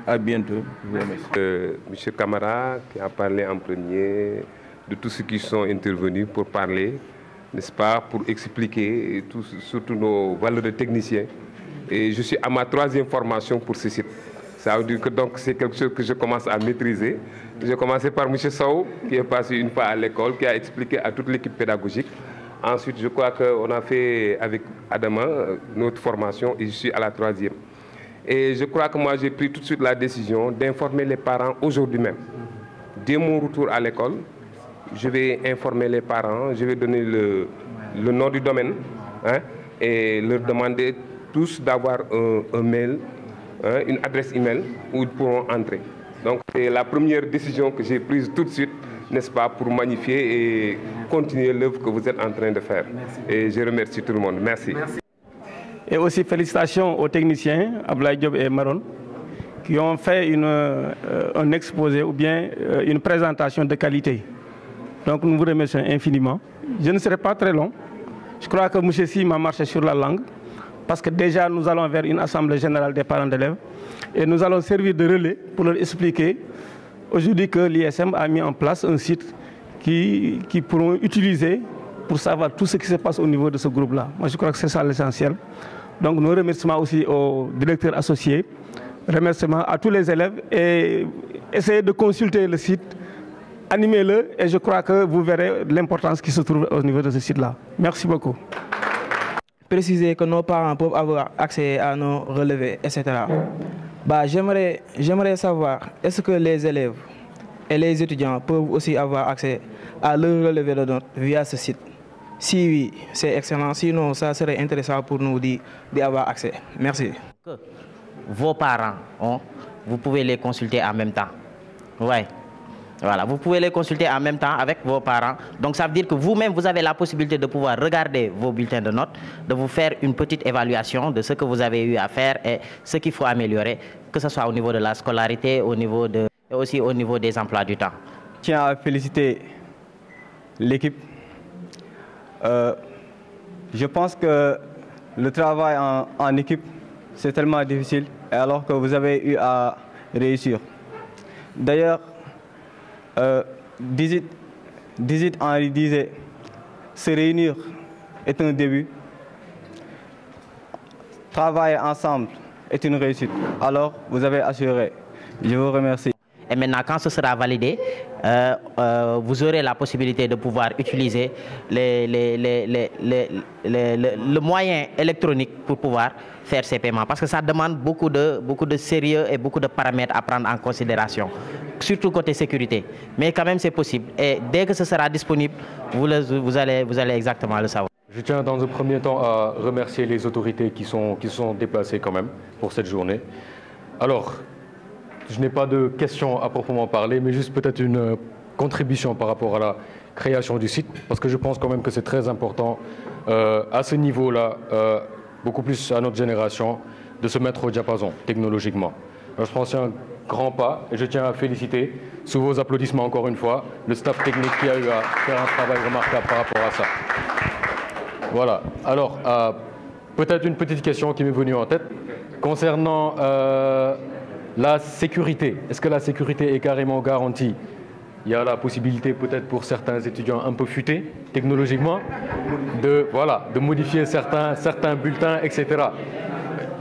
à bientôt. Je vous remercie. Monsieur Camara qui a parlé en premier, de tous ceux qui sont intervenus pour parler, n'est-ce pas, pour expliquer surtout nos valeurs de techniciens. Et je suis à ma 3e formation pour ce site. Ça veut dire que donc c'est quelque chose que je commence à maîtriser. J'ai commencé par M. Sow, qui est passé une fois à l'école, qui a expliqué à toute l'équipe pédagogique. Ensuite, je crois qu'on a fait avec Adama notre formation et je suis à la 3e. Et je crois que moi, j'ai pris tout de suite la décision d'informer les parents aujourd'hui même. Dès mon retour à l'école, je vais informer les parents, je vais donner le nom du domaine et leur demander tous d'avoir un mail, une adresse email où ils pourront entrer. Donc c'est la première décision que j'ai prise tout de suite, n'est-ce pas, pour magnifier et continuer l'œuvre que vous êtes en train de faire. Merci. Et je remercie tout le monde. Merci. Et aussi félicitations aux techniciens, Ablaye Diop et Maron, qui ont fait un exposé ou bien une présentation de qualité. Donc nous vous remercions infiniment. Je ne serai pas très long. Je crois que M. Si m'a marché sur la langue, parce que déjà nous allons vers une assemblée générale des parents d'élèves et nous allons servir de relais pour leur expliquer aujourd'hui que l'ISM a mis en place un site qui pourront utiliser pour savoir tout ce qui se passe au niveau de ce groupe-là. Moi je crois que c'est ça l'essentiel. Donc nos remerciements aussi aux directeurs associés, remerciements à tous les élèves et essayez de consulter le site, animez-le et je crois que vous verrez l'importance qui se trouve au niveau de ce site-là. Merci beaucoup. Préciser que nos parents peuvent avoir accès à nos relevés, etc. J'aimerais savoir, est-ce que les élèves et les étudiants peuvent aussi avoir accès à leur relevé de notes via ce site? Si oui, c'est excellent. Sinon, ça serait intéressant pour nous d'y avoir accès. Merci. Que vos parents, vous pouvez les consulter en même temps. Ouais. Voilà, vous pouvez les consulter en même temps avec vos parents. Donc ça veut dire que vous-même, vous avez la possibilité de pouvoir regarder vos bulletins de notes, de vous faire une petite évaluation de ce que vous avez eu à faire et ce qu'il faut améliorer, que ce soit au niveau de la scolarité, et aussi au niveau des emplois du temps. Je tiens à féliciter l'équipe. Je pense que le travail en équipe, c'est tellement difficile, alors que vous avez eu à réussir. D'ailleurs, Dizit Henri disait, se réunir est un début, travailler ensemble est une réussite. Alors, vous avez assuré. Je vous remercie. Et maintenant, quand ce sera validé, vous aurez la possibilité de pouvoir utiliser le moyen électronique pour pouvoir faire ces paiements. Parce que ça demande beaucoup de sérieux et beaucoup de paramètres à prendre en considération, surtout côté sécurité. Mais quand même, c'est possible. Et dès que ce sera disponible, vous allez exactement le savoir. Je tiens dans un premier temps à remercier les autorités qui sont déplacées quand même pour cette journée. Alors, je n'ai pas de questions à proprement parler, mais juste peut-être une contribution par rapport à la création du site, parce que je pense quand même que c'est très important à ce niveau-là, beaucoup plus à notre génération, de se mettre au diapason technologiquement. Alors, je pense que c'est un grand pas et je tiens à féliciter, sous vos applaudissements encore une fois, le staff technique qui a eu à faire un travail remarquable par rapport à ça. Voilà. Alors, peut-être une petite question qui m'est venue en tête concernant la sécurité. Est-ce que la sécurité est carrément garantie? Il y a la possibilité peut-être pour certains étudiants un peu futés technologiquement de modifier certains bulletins, etc.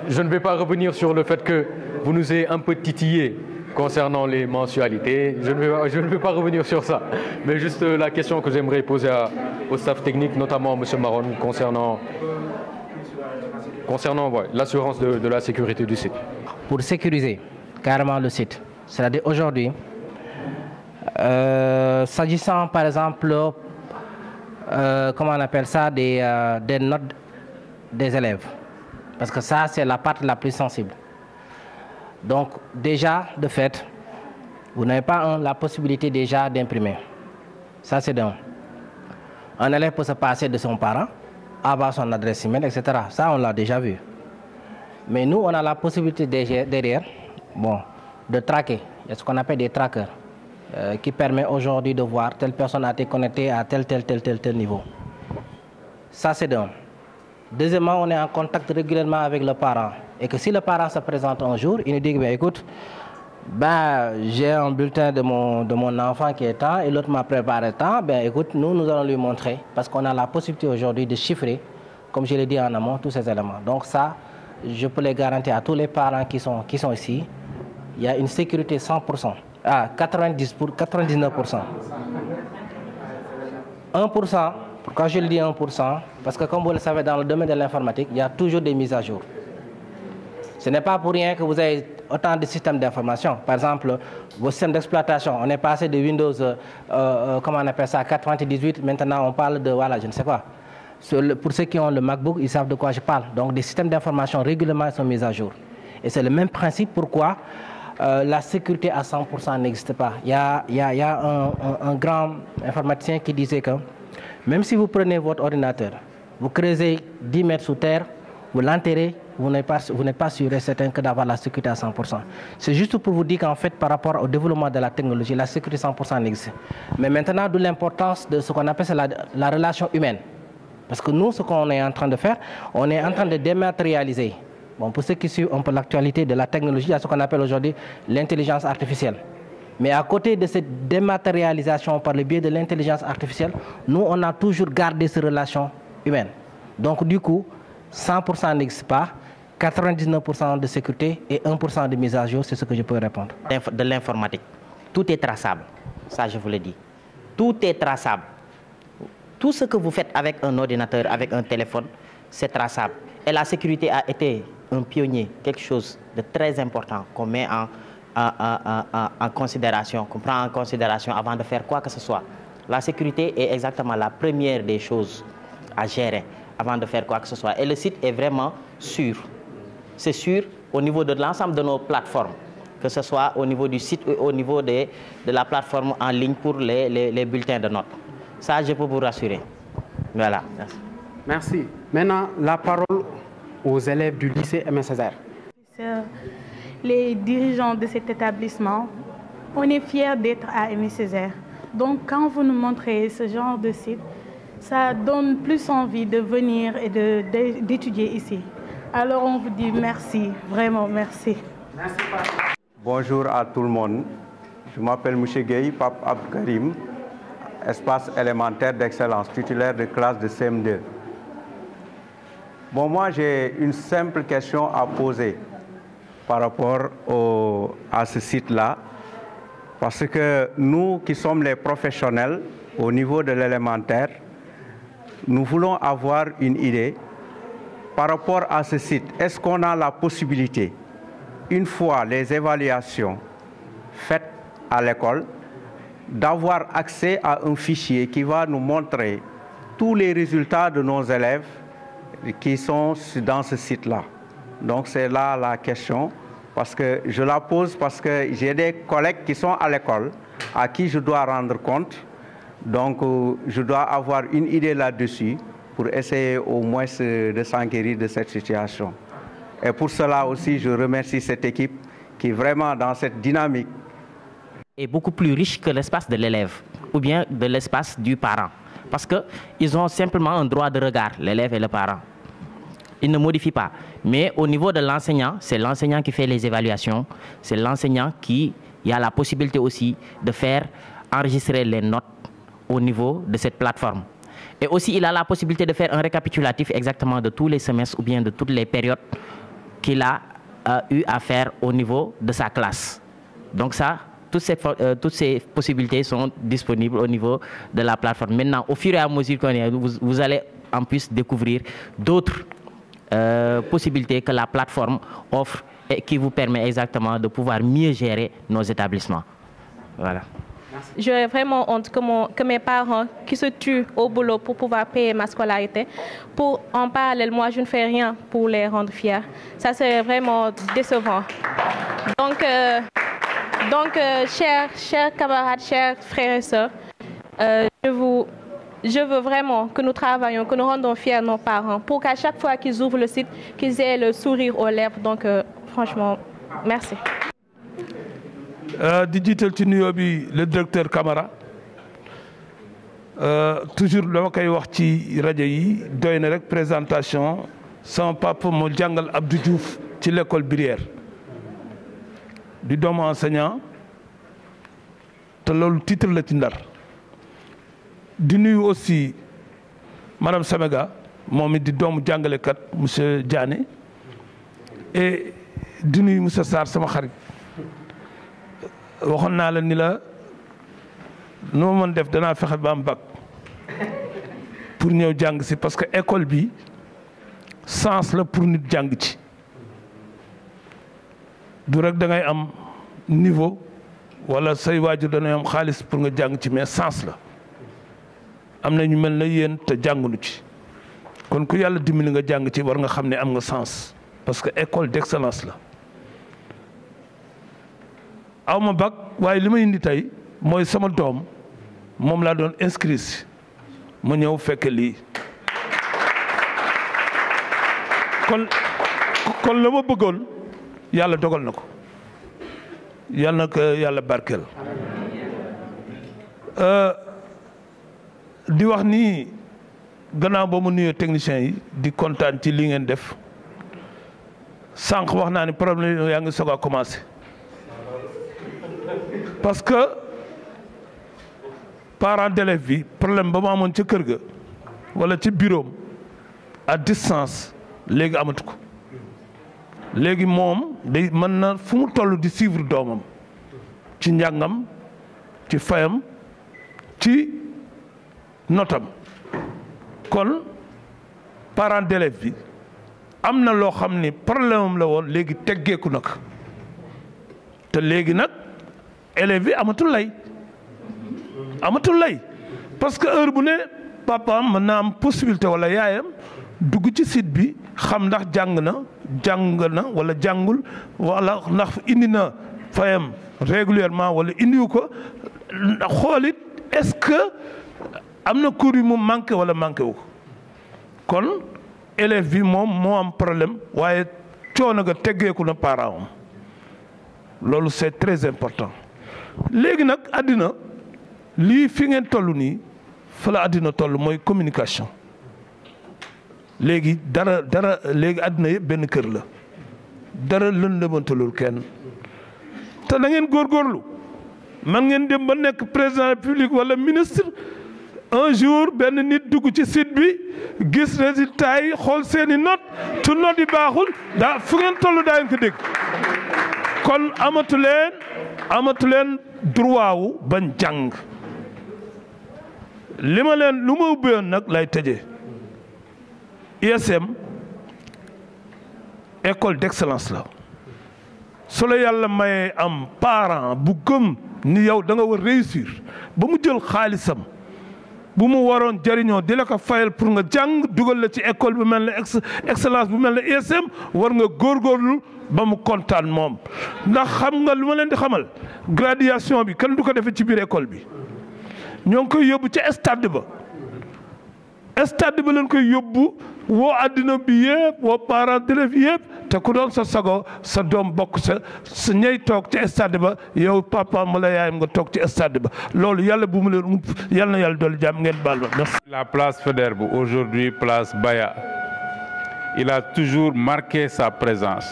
Je ne vais pas revenir sur le fait que vous nous ayez un peu titillé concernant les mensualités, je ne vais pas revenir sur ça, mais juste la question que j'aimerais poser au staff technique, notamment M. Maron, concernant l'assurance de la sécurité du site. Pour sécuriser carrément le site, c'est-à-dire aujourd'hui, s'agissant par exemple, comment on appelle ça, des notes des élèves, parce que ça c'est la partie la plus sensible. Donc déjà, de fait, vous n'avez pas la possibilité déjà d'imprimer. Ça c'est d'un. Un élève peut se passer de son parent, avoir son adresse email, etc. Ça on l'a déjà vu. Mais nous, on a la possibilité derrière, de traquer. Il y a ce qu'on appelle des trackers qui permet aujourd'hui de voir telle personne a été connectée à tel niveau. Ça c'est d'un. Deuxièmement, on est en contact régulièrement avec le parent. Et que si le parent se présente un jour, il nous dit, écoute, j'ai un bulletin de mon enfant qui est temps et l'autre m'a préparé tant, écoute, nous allons lui montrer. Parce qu'on a la possibilité aujourd'hui de chiffrer, comme je l'ai dit en amont, tous ces éléments. Donc ça, je peux les garantir à tous les parents qui sont ici. Il y a une sécurité 100%. 99%. 1%. Pourquoi je le dis 1%? Parce que comme vous le savez, dans le domaine de l'informatique, il y a toujours des mises à jour. Ce n'est pas pour rien que vous avez autant de systèmes d'information. Par exemple, vos systèmes d'exploitation, on est passé de Windows, comment on appelle ça, 98, maintenant on parle de, voilà, je ne sais quoi. Pour ceux qui ont le MacBook, ils savent de quoi je parle. Donc des systèmes d'information régulièrement sont mis à jour. Et c'est le même principe pourquoi la sécurité à 100% n'existe pas. Il y a un grand informaticien qui disait que même si vous prenez votre ordinateur, vous creusez 10 mètres sous terre, vous l'enterrez, vous n'êtes pas sûr et certain que d'avoir la sécurité à 100%. C'est juste pour vous dire qu'en fait, par rapport au développement de la technologie, la sécurité 100% n'existe. Mais maintenant, d'où l'importance de ce qu'on appelle la relation humaine. Parce que nous, ce qu'on est en train de faire, on est en train de dématérialiser. Bon, pour ceux qui suivent un peu l'actualité de la technologie, il y a ce qu'on appelle aujourd'hui l'intelligence artificielle. Mais à côté de cette dématérialisation par le biais de l'intelligence artificielle, nous, on a toujours gardé ces relations humaines. Donc, du coup, 100% n'existe pas, 99% de sécurité et 1% de mise à jour, c'est ce que je peux répondre. De l'informatique, tout est traçable, ça je vous le dis. Tout est traçable. Tout ce que vous faites avec un ordinateur, avec un téléphone, c'est traçable. Et la sécurité a été un pionnier, quelque chose de très important qu'on met en considération, qu'on prend en considération avant de faire quoi que ce soit. La sécurité est exactement la première des choses à gérer avant de faire quoi que ce soit. Et le site est vraiment sûr. C'est sûr au niveau de l'ensemble de nos plateformes, que ce soit au niveau du site ou au niveau de la plateforme en ligne pour les bulletins de notes. Ça, je peux vous rassurer. Voilà. Merci. Merci. Maintenant, la parole aux élèves du lycée Aimé Césaire. Les dirigeants de cet établissement, on est fiers d'être à Aimé Césaire. Donc, quand vous nous montrez ce genre de site, ça donne plus envie de venir et d'étudier ici. Alors, on vous dit merci, vraiment merci. Merci. Bonjour à tout le monde. Je m'appelle M. Gueye, Pape Abkarim, espace élémentaire d'excellence, titulaire de classe de CM2. Bon, moi, j'ai une simple question à poser par rapport à ce site-là, parce que nous qui sommes les professionnels au niveau de l'élémentaire, nous voulons avoir une idée par rapport à ce site. Est-ce qu'on a la possibilité, une fois les évaluations faites à l'école, d'avoir accès à un fichier qui va nous montrer tous les résultats de nos élèves qui sont dans ce site-là? Donc c'est là la question, parce que je la pose parce que j'ai des collègues qui sont à l'école à qui je dois rendre compte. Donc je dois avoir une idée là-dessus pour essayer au moins de s'enquérir de cette situation. Et pour cela aussi, je remercie cette équipe qui est vraiment dans cette dynamique. Est beaucoup plus riche que l'espace de l'élève ou bien de l'espace du parent. Parce qu'ils ont simplement un droit de regard, l'élève et le parent. Ils ne modifient pas. Mais au niveau de l'enseignant, c'est l'enseignant qui fait les évaluations. C'est l'enseignant qui a la possibilité aussi de faire enregistrer les notes au niveau de cette plateforme. Et aussi, il a la possibilité de faire un récapitulatif exactement de tous les semestres ou bien de toutes les périodes qu'il a eu à faire au niveau de sa classe. Donc ça, toutes ces possibilités sont disponibles au niveau de la plateforme. Maintenant, au fur et à mesure qu'on est, vous allez en plus découvrir d'autres possibilités que la plateforme offre et qui vous permet exactement de pouvoir mieux gérer nos établissements. Voilà. J'aurais vraiment honte que mes parents qui se tuent au boulot pour pouvoir payer ma scolarité, pour en parallèle, moi je ne fais rien pour les rendre fiers. Ça serait vraiment décevant. Donc chers camarades, chers frères et sœurs, je veux vraiment que nous travaillions, que nous rendons fiers nos parents, pour qu'à chaque fois qu'ils ouvrent le site, qu'ils aient le sourire aux lèvres. Donc franchement, merci. Digital ci nuyoo bi le directeur Camara toujours dama koy wax ci rajo yi doy na rek présentation sama papa moo jàngal Abdou Diouf ci l'école Brière di doomu enseignant te loolu titre la ci Ndar di nuyu aussi madame Samega moom it di doomu jàngalekat monsieur Diané et di nuyu monsieur Sarr sama xarit waxoon naa la ni la nu ma mën def danaa fexe ba am bac pour ñëw jàng si parce que école bi sens la pour nit jàng ci du rek da ngay am niveau wala say waajur dañuy am xaalis pour nga jàng ci mais sens la am na ñu mel na yéen te jàngunu ci kon ku yàlla dimbali nga jàng ci war nga xam ne am nga sens parce que école d'excellence la. aw ma bac waaye li ma indi tey mooy sama doom moom laa doon inscrire si ma ñëw fekk lii kon la ma bëggoon yàlla dogal na ko yàlla na ko yàlla barkeel di wax ni gannaaw ba mu nuyoo techniciens yi di kontaan ci li ngeen def sànq wax naa ni problème yaa ngi soog a commencé parce que parent d'élève bi problème ba mu amoon ca kër ga wala ci bureau à distance léegi amatu ko léegi moom day mën na fu mu toll di suivre doomam ci njàngam ci fayam ci notam kon parent d'élève bi am na loo xam ni problème am la woon léegi teggeeku na ko te léegi nag élève bi amatul lay parce que heure bu ne papaam mën naa am possibilité wala yaayam dugg ci site bi xam ndax jàng na wala jàngul wala ndax indi na fayam régulièrement wala indiwu ko xoolit est-ce que am na cours yi mu manqué wala manqué wu ko kon élève bi moom moo am problème waaye coono ga teggeeku na parent am loolu c'est très important. léegi nag àddina lii fi ngeen toll nii fa la àddina toll mooy communication léegi dara léegi àddina yëpp benn kër la dara lëndëmantalul kenn te da ngeen góorgóorlu man ngeen dem ba nekk président de la République wala ministre un jour benn nit dugg ci site bi gis résultat yi xool seeni note su note yi baaxul daa fu ngeen toll daa ngeen ko dégg kon amatu leen droit wu bañ jàng lu ma ubbeewoon nag lay tëjee ISM école d'excellence la su la yàlla mayee am parent bu gëm ni yow da nga war réussir ba mu jël xaalisam bu mu waroon jëriñoo di la ko fayal pour nga jàng dugal la ci école bu mel ne excellence bu mel ne ISM war nga góorgóorlu ba mu kontaan moom ndax xam nga lu ma leen di xamal graduation bi kenn du ko defee ci biir école bi ñoo ngi koy yóbbu ci stade ba leen koy yóbbu woo àddina bi yëpp woo parents d'élèves yëpp te ku doon sa sago sa doom bokk sa ñay toog ci stade ba yow papa ma la yaayam nga toog ci stade ba loolu yàlla bu mu leen ump yàlla na yàlla dolli jàmm ngeen baal ma merci. La place Faidherbe, aujourd'hui place Baya, il a toujours marqué sa présence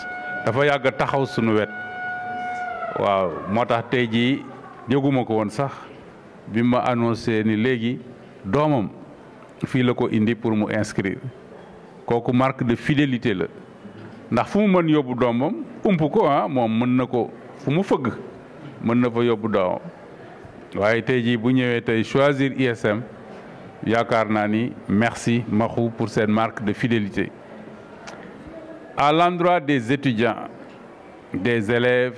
dafa yàgg taxaw sunu wet waaw moo tax tey jii yëguma ko woon sax bi ma annoncé ni léegi doomam fii la ko indi pour mu inscrire kooku marque de fidélité la ndax fu mu mën yóbbu doomam ump ko moom mën na ko fu mu fëgg mën na fa yóbbu doomam waaye tey jii bu ñëwee tey choisir ISM yaakaar naa ni merci Maxu pour cette marque de fidélité. À l'endroit des étudiants, des élèves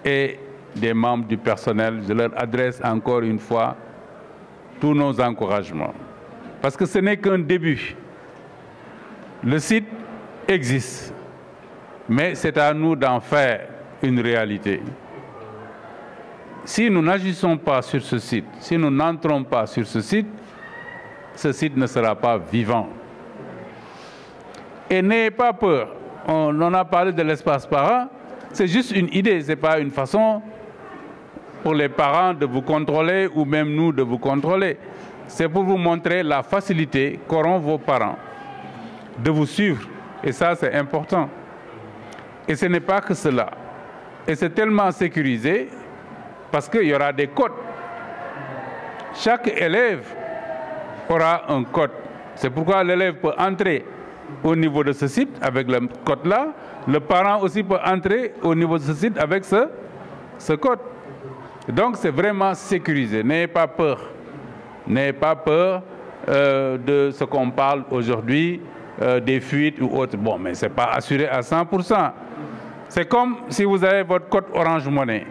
et des membres du personnel, je leur adresse encore une fois tous nos encouragements. Parce que ce n'est qu'un début. Le site existe, mais c'est à nous d'en faire une réalité. Si nous n'agissons pas sur ce site, si nous n'entrons pas sur ce site ne sera pas vivant. Et n'ayez pas peur. On en a parlé de l'espace parent. C'est juste une idée, ce n'est pas une façon pour les parents de vous contrôler ou même nous de vous contrôler. C'est pour vous montrer la facilité qu'auront vos parents de vous suivre. Et ça, c'est important. Et ce n'est pas que cela. Et c'est tellement sécurisé parce qu'il y aura des codes. Chaque élève aura un code. C'est pourquoi l'élève peut entrer au niveau de ce site avec le code-là. Le parent aussi peut entrer au niveau de ce site avec ce code. Donc c'est vraiment sécurisé. N'ayez pas peur. N'ayez pas peur de ce qu'on parle aujourd'hui, des fuites ou autres. Bon, mais ce n'est pas assuré à 100%. C'est comme si vous avez votre code Orange Money.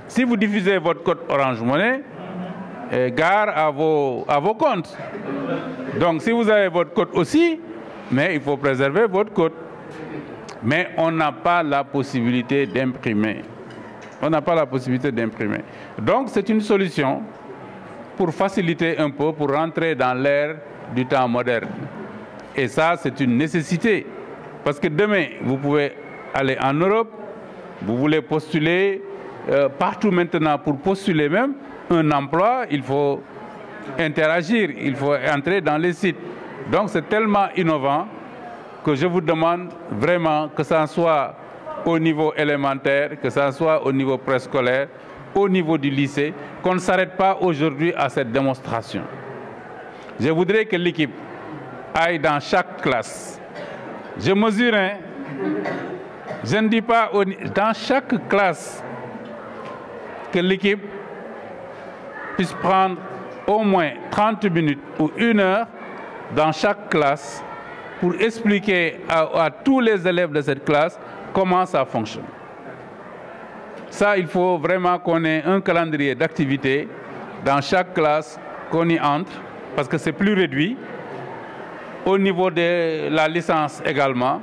Si vous diffusez votre code Orange Money, gare à vos comptes. Donc si vous avez votre code aussi, mais il faut préserver votre code. Mais on n'a pas la possibilité d'imprimer. On n'a pas la possibilité d'imprimer. Donc c'est une solution pour faciliter un peu, pour rentrer dans l'ère du temps moderne. Et ça, c'est une nécessité. Parce que demain, vous pouvez aller en Europe, vous voulez postuler partout maintenant. Pour postuler même un emploi, il faut interagir, il faut entrer dans les sites. Donc c'est tellement innovant que je vous demande vraiment que ça soit au niveau élémentaire, que ça soit au niveau préscolaire, au niveau du lycée, qu'on ne s'arrête pas aujourd'hui à cette démonstration. Je voudrais que l'équipe aille dans chaque classe. Je mesure, je ne dis pas dans chaque classe que l'équipe puisse prendre au moins 30 minutes ou 1 heure dans chaque classe pour expliquer à tous les élèves de cette classe comment ça fonctionne. Ça, il faut vraiment qu'on ait un calendrier d'activités dans chaque classe, qu'on y entre, parce que c'est plus réduit. Au niveau de la licence également,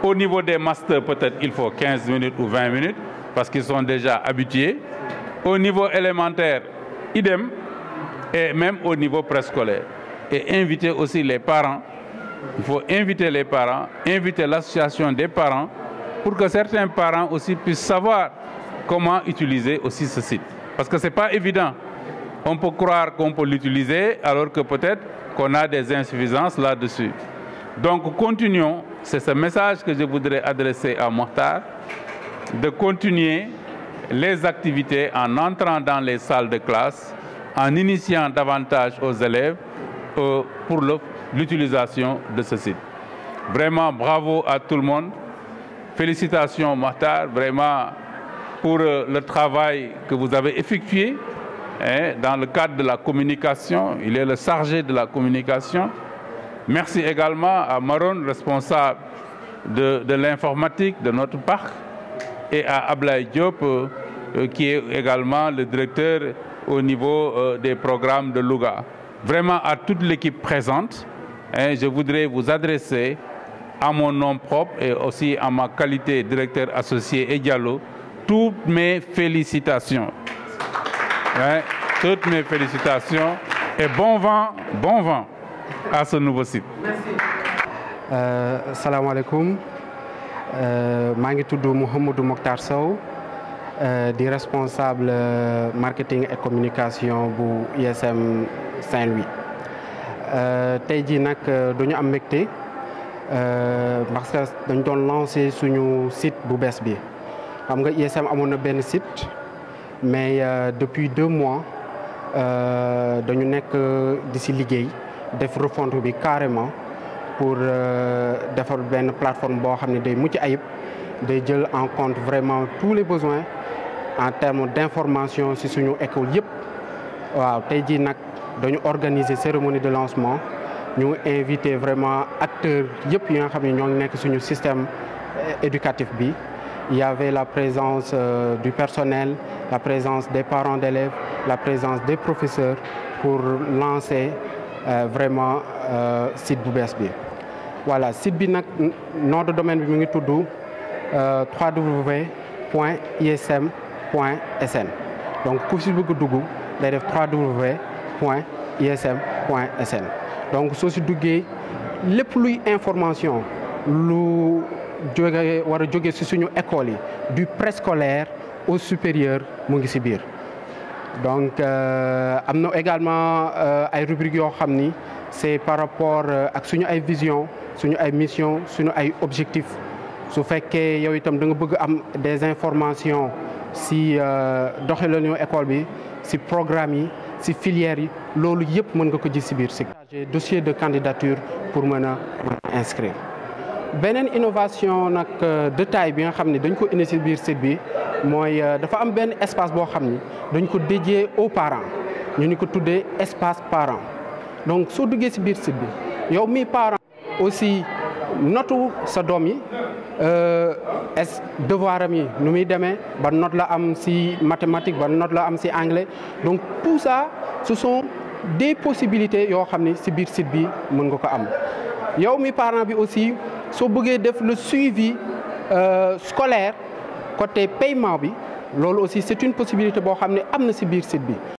au niveau des masters, peut-être il faut 15 minutes ou 20 minutes, parce qu'ils sont déjà habitués. Au niveau élémentaire, idem, et même au niveau préscolaire. Et inviter aussi les parents. Il faut inviter les parents, inviter l'association des parents, pour que certains parents aussi puissent savoir comment utiliser aussi ce site. Parce que ce n'est pas évident. On peut croire qu'on peut l'utiliser, alors que peut-être qu'on a des insuffisances là-dessus. Donc continuons, c'est ce message que je voudrais adresser à Mokhtar, de continuer les activités en entrant dans les salles de classe, en initiant davantage aux élèves pour l'utilisation de ce site. Vraiment, bravo à tout le monde. Félicitations, Mokhtar, vraiment pour le travail que vous avez effectué dans le cadre de la communication. Il est le chargé de la communication. Merci également à Maron, responsable de l'informatique de notre parc, et à Ablaye Diop, qui est également le directeur au niveau des programmes de Louga. Vraiment à toute l'équipe présente, je voudrais vous adresser à mon nom propre et aussi à ma qualité de directeur associé et Diallo, toutes mes félicitations. Toutes mes félicitations et bon vent à ce nouveau site. Merci. Salam alaikum. Je suis Mohamedou Mokhtar Sow, responsable marketing et communication pour ISM Saint-Louis. Aujourd'hui, nous avons parce que nous avons lancé notre site bu bees bi. Xam nga ISM amoon na benn site, mais depuis 2 mois dañu nekk di si liggéey def refonte bi carrément pour defar benn plateforme boo xam ne day mucc ayib, day jël en compte vraiment tous les besoins en termes d'information ci suñu école yëpp waaw tey jii nag dañu organiser cérémonie de lancement ñu invité vraiment acteurs yëpp yi nga xam ne ñoo ngi nekk suñu système éducatif bi. Il y avait la présence du personnel, la présence des parents d'élèves, la présence des professeurs pour lancer vraiment site bu bees bi. Voilà site bi nag nom de domaine bi mu ngi tudd www.ism.sn donc ku si bëgg dugg day def www.ism.sn donc soo si duggee lépp luy information lu war a jóge ci suñu école yi du préscolaire au supérieur mu ngi ci biir donc am na également ay rubriques yoo xam ni c'est par rapport ak suñu ay vision suñu ay mission suñu ay objectifs su fekkee yow itam da nga bëgg am des informations ci doxalinu école bi ci programme yi ci filières yi loolu yëpp mën nga ko gis ci biir ci dossier de candidature pour mën a inscrire. beneen innovation nag de taille bi nga xam ne dañ ko indi ci biir site bi mooy dafa am benn espace boo xam ni dañ ko dédié aux parents ñu ni ko tuddee espace parent donc soo duggee ci biir site bi yow mi parent aussi notu sa doom yi devoir am yi nu muy demee ban note la am ci mathématique ban note la am ci anglais donc tout ça ce sont des possibilités yoo xam ni ci biir site bi mën nga ko am yow mi parent bi aussi soo bëggee def le suivi scolaire côté paiement bi loolu aussi c'est une possibilité boo xam ne am na ci biir site bi